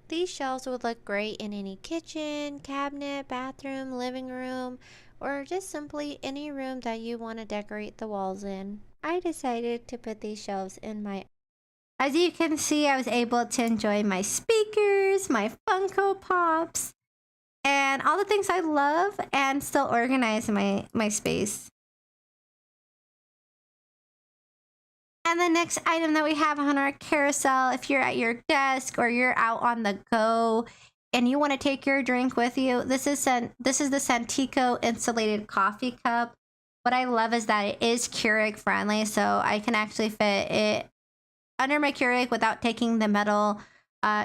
These shelves would look great in any kitchen, cabinet, bathroom, living room, or just simply any room that you want to decorate the walls in. I decided to put these shelves in my...
As you can see, I was able to enjoy my speakers, my Funko Pops, and all the things I love, and still organize my space. And the next item that we have on our carousel, if you're at your desk or you're out on the go and you want to take your drink with you, this is the Santico insulated coffee cup. What I love is that it is Keurig friendly, so I can actually fit it under my Keurig without taking the metal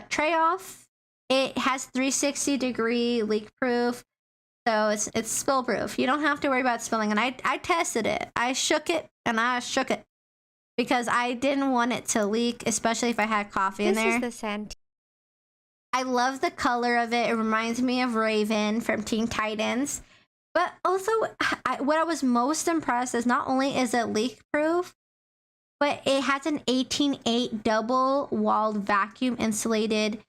tray off. It has 360-degree leak proof, so it's spill proof. You don't have to worry about spilling. And I tested it. I shook it and I shook it because I didn't want it to leak, especially if I had coffee in there.
This is the Santico.
I love the color of it. It reminds me of Raven from Teen Titans. But also, what I was most impressed is not only is it leak proof, but it has an 18.8 double-walled vacuum insulated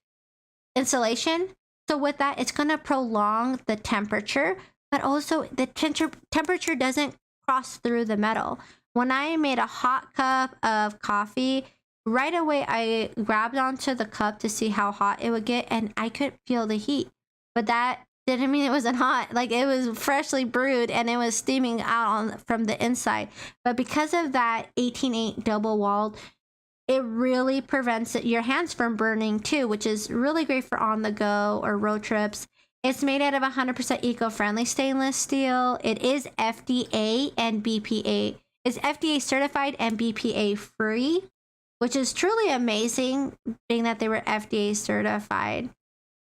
insulation. So with that, it's going to prolong the temperature, but also the temperature doesn't cross through the metal. When I made a hot cup of coffee, right away I grabbed onto the cup to see how hot it would get, and I could feel the heat. But that didn't mean it wasn't hot. Like, it was freshly brewed and it was steaming out from the inside. But because of that 18.8 double walled, it really prevents your hands from burning too, which is really great for on the go or road trips. It's made out of 100% eco-friendly stainless steel. It is FDA and BPA. It's FDA certified and BPA free, which is truly amazing, being that they were FDA certified.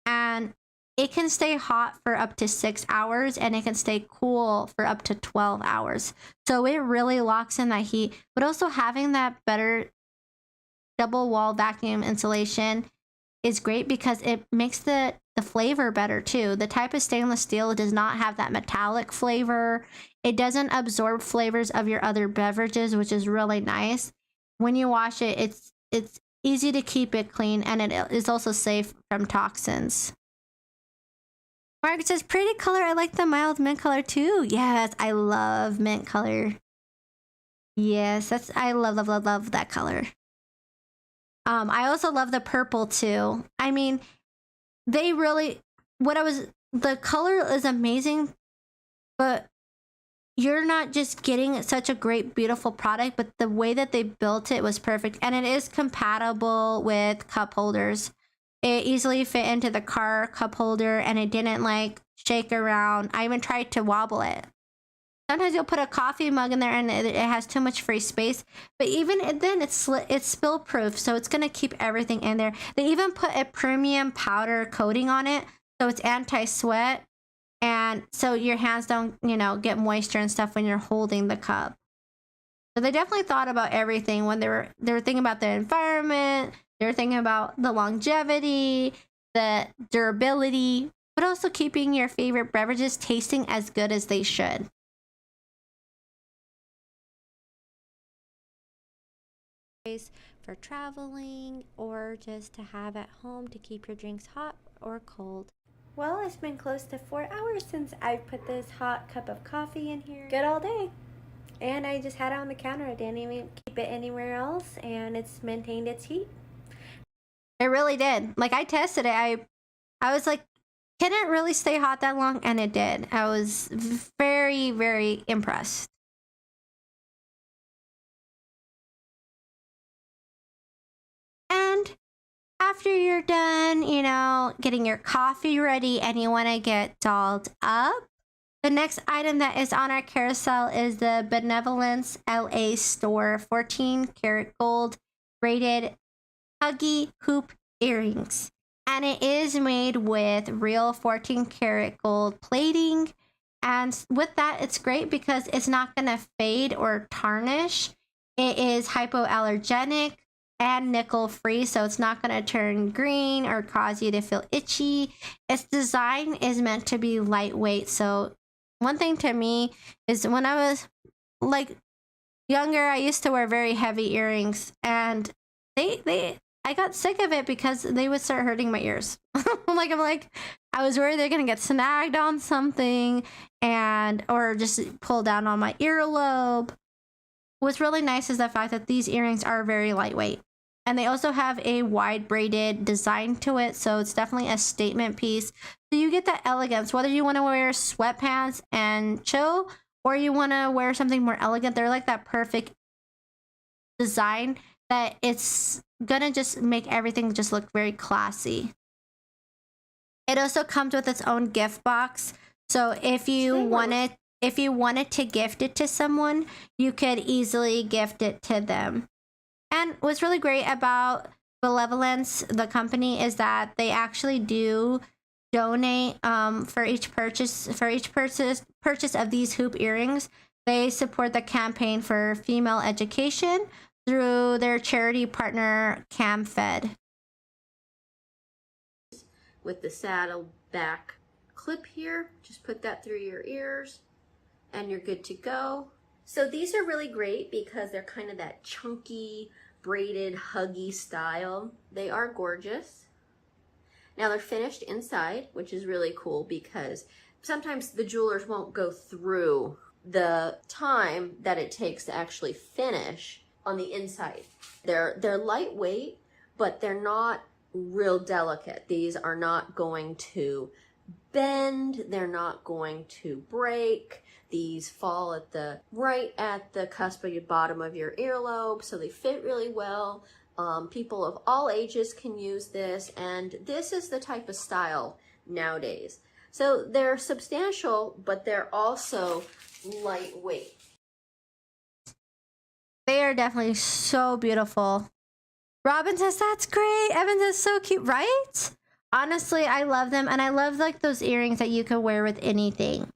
And it can stay hot for up to 6 hours, and it can stay cool for up to 12 hours. So it really locks in that heat, but also having that better double wall vacuum insulation is great because it makes the flavor better too. The type of stainless steel does not have that metallic flavor. It doesn't absorb flavors of your other beverages, which is really nice. When you wash it, it's easy to keep it clean, and it is also safe from toxins. Mark says, pretty color. I like the mild mint color too. Yes, I love mint color. Yes, I love that color. I also love the purple too. I mean, the color is amazing, but you're not just getting such a great, beautiful product, but the way that they built it was perfect. And it is compatible with cup holders. It easily fit into the car cup holder, and it didn't like shake around. I even tried to wobble it. Sometimes you'll put a coffee mug in there and it has too much free space, but even then it's spill proof, so it's gonna keep everything in there. They even put a premium powder coating on it, so it's anti-sweat, and so your hands don't, get moisture and stuff when you're holding the cup. So they definitely thought about everything when they were thinking about the environment. They were thinking about the longevity, the durability, but also keeping your favorite beverages tasting as good as they should.
For traveling or just to have at home to keep your drinks hot or cold. Well, it's been close to 4 hours since I put this hot cup of coffee in here. Good all day. And I just had it on the counter. I didn't even keep it anywhere else, and it's maintained its heat.
It really did. Like, I tested it. I was like, can it really stay hot that long? And it did. I was very, very impressed. And after you're done, getting your coffee ready and you want to get dolled up,
The next item that is on our carousel is the Benevolence LA Store 14 karat gold braided huggy hoop earrings. And it is made with real 14 karat gold plating. And with that, it's great because it's not going to fade or tarnish. It is hypoallergenic and nickel free, so it's not going to turn green or cause you to feel itchy. Its design is meant to be lightweight. So one thing to me is when I was like younger, I used to wear very heavy earrings, and I got sick of it because they would start hurting my ears. I was worried they're gonna get snagged on something or just pull down on my earlobe. What's really nice is the fact that these earrings are very lightweight, and they also have a wide braided design to it, so it's definitely a statement piece. So you get that elegance, whether you want to wear sweatpants and chill, or you want to wear something more elegant. They're like that perfect design that it's gonna just make everything just look very classy. It also comes with its own gift box, so if you wanted to gift it to someone, you could easily gift it to them. And what's really great about Benevolence, the company, is that they actually do donate for each purchase of these hoop earrings. They support the campaign for female education through their charity partner CamFed.
With the saddle back clip here, just put that through your ears and you're good to go. So these are really great because they're kind of that chunky, braided, huggy style. They are gorgeous. Now they're finished inside, which is really cool because sometimes the jewelers won't go through the time that it takes to actually finish on the inside. They're lightweight, but they're not real delicate. These are not going to bend, they're not going to break. These fall right at the cusp of your bottom of your earlobe, so they fit really well. People of all ages can use this, and this is the type of style nowadays. So they're substantial, but they're also lightweight.
They are definitely so beautiful. Robin says, that's great. Evan says, so cute, right? Honestly, I love them, and I love like those earrings that you can wear with anything.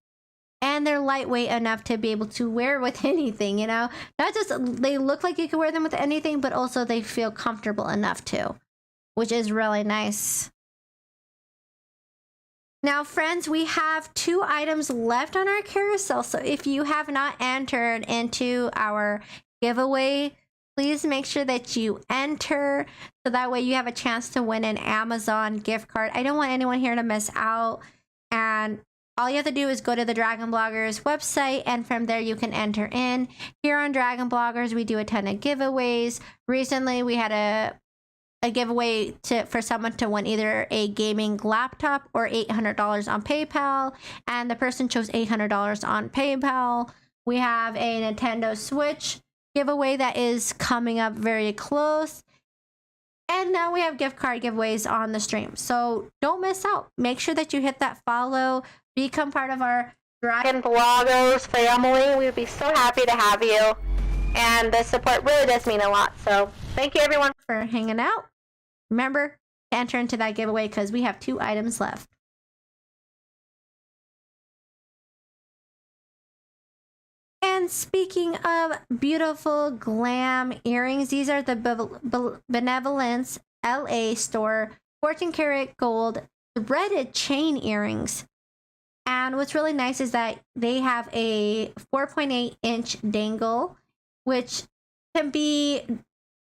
And they're lightweight enough to be able to wear with anything, you know? Not just they look like you can wear them with anything, but also they feel comfortable enough too, which is really nice. Now, friends, we have 2 items left on our carousel. So if you have not entered into our giveaway, please make sure that you enter so that way you have a chance to win an Amazon gift card. I don't want anyone here to miss out. And all you have to do is go to the Dragon Bloggers website, and from there you can enter in. Here on Dragon Bloggers, we do a ton of giveaways. Recently, we had a giveaway for someone to win either a gaming laptop or $800 on PayPal, and the person chose $800 on PayPal. We have a Nintendo Switch giveaway that is coming up very close. And now we have gift card giveaways on the stream. So don't miss out. Make sure that you hit that follow. Become part of our Dragon
Bloggers family. We would be so happy to have you. And the support really does mean a lot. So thank you, everyone,
for hanging out. Remember to enter into that giveaway because we have 2 items left. And speaking of beautiful glam earrings, these are the Benevolence LA Store 14 karat gold threaded chain earrings. And what's really nice is that they have a 4.8-inch dangle, which can be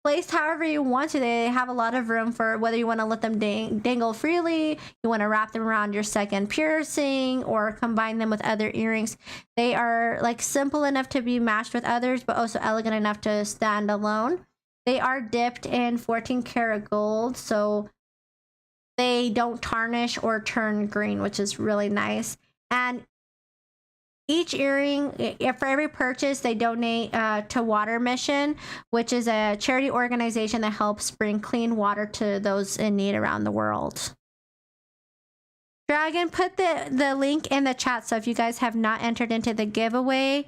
placed however you want to. They have a lot of room for whether you want to let them dangle freely, you want to wrap them around your second piercing, or combine them with other earrings. They are like simple enough to be matched with others, but also elegant enough to stand alone. They are dipped in 14 karat gold, so they don't tarnish or turn green, which is really nice. And each earring, for every purchase, they donate to Water Mission, which is a charity organization that helps bring clean water to those in need around the world.
Dragon, put the link in the chat. So if you guys have not entered into the giveaway,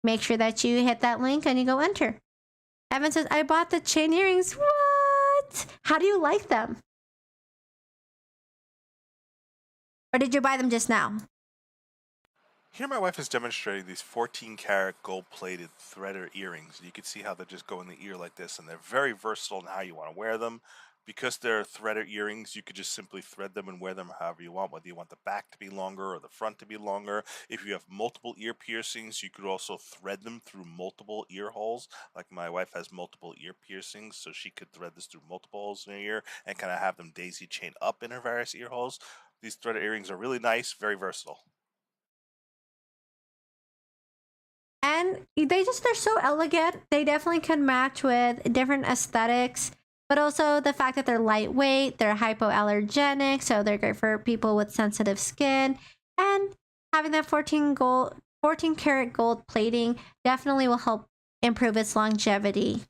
make sure that you hit that link and you go enter. Evan says, I bought the chain earrings. What? How do you like them? Or did you buy them just now?
Here my wife is demonstrating these 14-karat gold-plated threader earrings. You can see how they just go in the ear like this, and they're very versatile in how you want to wear them. Because they're threader earrings, you could just simply thread them and wear them however you want, whether you want the back to be longer or the front to be longer. If you have multiple ear piercings, you could also thread them through multiple ear holes. Like my wife has multiple ear piercings, so she could thread this through multiple holes in her ear and kind of have them daisy chain up in her various ear holes. These threader earrings are really nice, very versatile.
And they're so elegant. They definitely can match with different aesthetics. But also the fact that they're lightweight, they're hypoallergenic, so they're great for people with sensitive skin. And having that 14-karat gold plating definitely will help improve its longevity.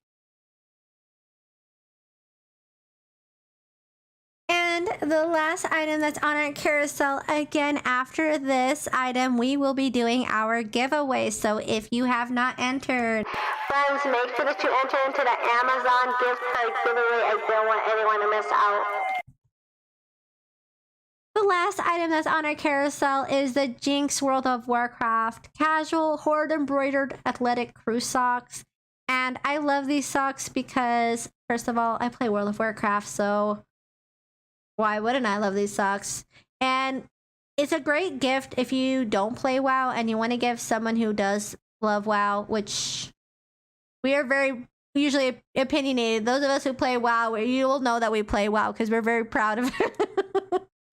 And the last item that's on our carousel, again, after this item, we will be doing our giveaway. So if you have not entered,
Friends, make sure that you enter into the Amazon gift card giveaway. I don't want anyone to miss out.
the last item that's on our carousel is the Jinx World of Warcraft casual horde embroidered athletic crew socks. And I love these socks because, first of all, I play World of Warcraft, so why wouldn't I love these socks? And it's a great gift if you don't play WoW and you want to give someone who does love WoW, which we are very usually opinionated. Those of us who play WoW, you will know that we play WoW because we're very proud of it.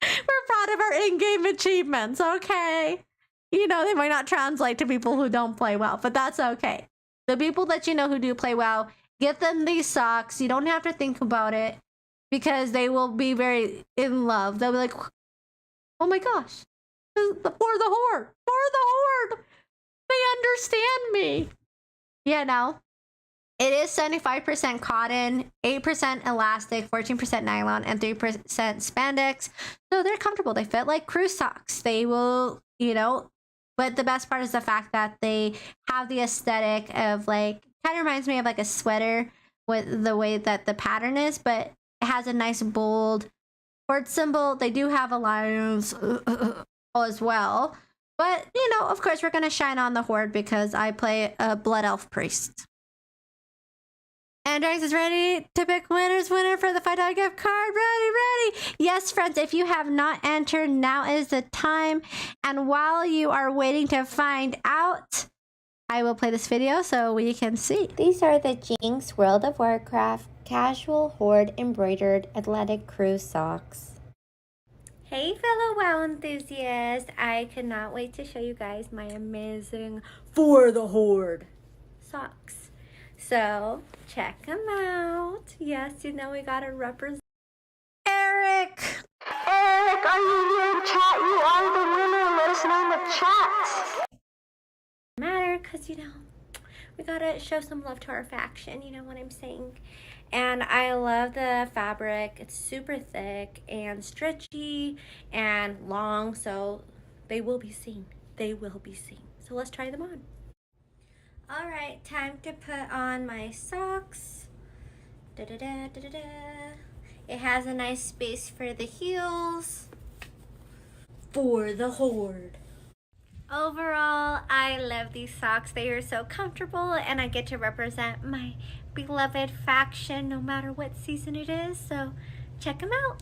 We're proud of our in-game achievements, okay? You know, they might not translate to people who don't play WoW, but that's okay. The people that you know who do play WoW, get them these socks. You don't have to think about it because they will be very in love. They'll be like, oh my gosh, for the horde, they understand me. Yeah, no. It is 75% cotton, 8% elastic, 14% nylon, and 3% spandex. So they're comfortable. They fit like crew socks. They will, you know, but the best part is the fact that they have the aesthetic of like, kind of reminds me of like a sweater with the way that the pattern is, but it has a nice bold horde symbol. They do have alliance as well. But, you know, of course, we're going to shine on the horde because I play a blood elf priest. And Drax is ready to pick winner for the $5 gift card. Ready. Yes, friends, if you have not entered, now is the time. And while you are waiting to find out, I will play this video so we can see.
These are the Jinx World of Warcraft casual horde embroidered athletic crew socks. Hey fellow WoW enthusiasts, I could not wait to show you guys my amazing For the Horde socks. So check them out. Yes, you know we gotta represent.
Eric,
Are you here in chat? You are the winner. Let us know in the chat.
Matter, cause you know we gotta show some love to our faction. You know what I'm saying? And I love the fabric. It's super thick and stretchy and long, so they will be seen. So let's try them on. All right, time to put on my socks. It has a nice space for the heels. For the horde. Overall, I love these socks. They are so comfortable and I get to represent my beloved faction no matter what season it is. So check them out.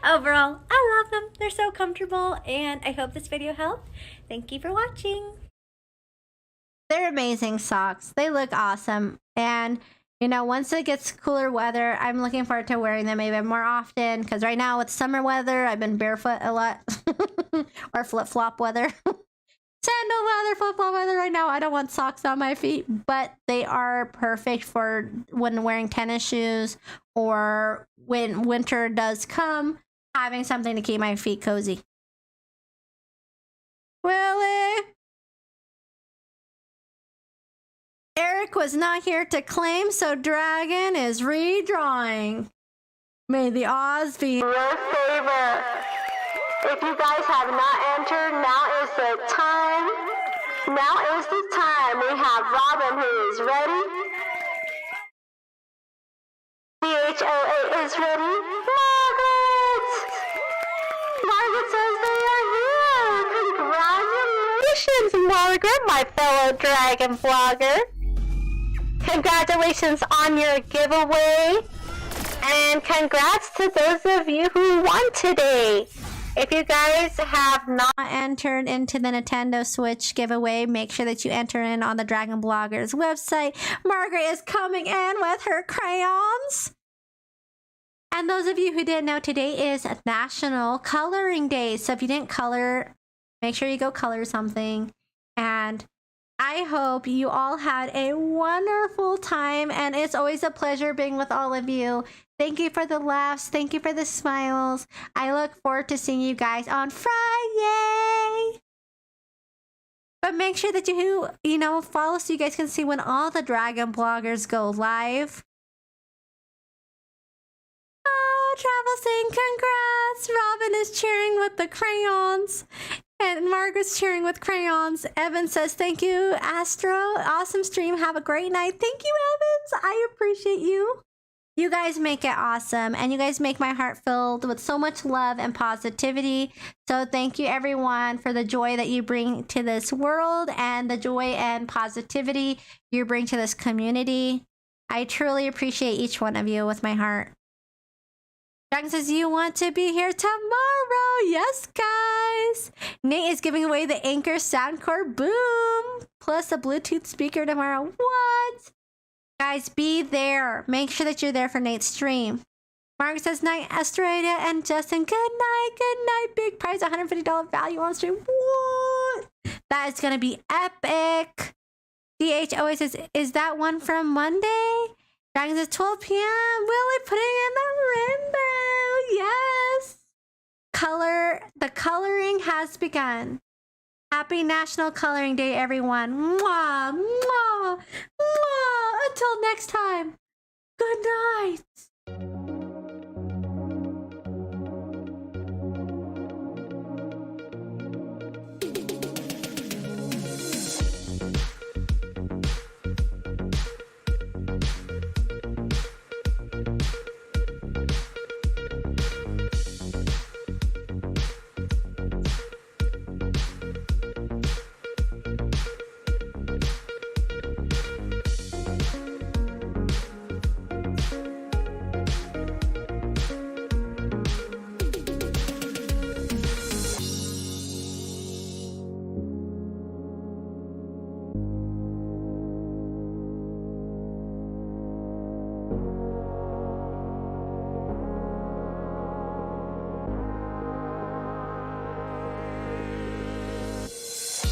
Overall, I love them. They're so comfortable and I hope this video helped. Thank you for watching.
they're amazing socks. They look awesome. And, you know, once it gets cooler weather, I'm looking forward to wearing them even more often. Because right now with summer weather, I've been barefoot a lot. Or flip-flop weather. Sandal weather, flip-flop weather right now. I don't want socks on my feet. But they are perfect for when wearing tennis shoes. Or when winter does come, having something to keep my feet cozy. Willie! Eric was not here to claim, so Dragon is redrawing. May the odds be
your favor. If you guys have not entered, now is the time. Now is the time. We have Robin who is ready. DHOA is ready. Margaret! Margaret says they are here. Congratulations, Margaret, my fellow dragon vlogger. Congratulations on your giveaway. And congrats to those of you who won today. If you guys have not
entered into the Nintendo Switch giveaway, make sure that you enter in on the Dragon Bloggers website. Margaret is coming in with her crayons. And those of you who didn't know, today is National Coloring Day. So if you didn't color, make sure you go color something. And I hope you all had a wonderful time. And it's always a pleasure being with all of you. Thank you for the laughs. Thank you for the smiles. I look forward to seeing you guys on Friday. But make sure that you follow so you guys can see when all the Dragon Bloggers go live. Oh, Travel saying congrats. Robin is cheering with the crayons. And Margaret's cheering with crayons. Evan says, thank you, Astro. Awesome stream. Have a great night. Thank you, Evans. I appreciate you. You guys make it awesome, and you guys make my heart filled with so much love and positivity. So thank you, everyone, for the joy that you bring to this world and the joy and positivity you bring to this community. I truly appreciate each one of you with my heart. Dragon says, you want to be here tomorrow? Yes, guys. Nate is giving away the Anchor Soundcore Boom, plus a Bluetooth speaker tomorrow. What? Guys, be there. Make sure that you're there for Nate's stream. Margaret says, night, Asteroidea and Justin. Good night, good night. Big prize, $150 value on stream. What? That is going to be epic. DH always says, is that one from Monday? Dragon says, 12 p.m. Willie putting in the rainbow. Yes. The coloring has begun. Happy National Coloring Day, everyone. Mwah, mwah, mwah. Until next time, good night.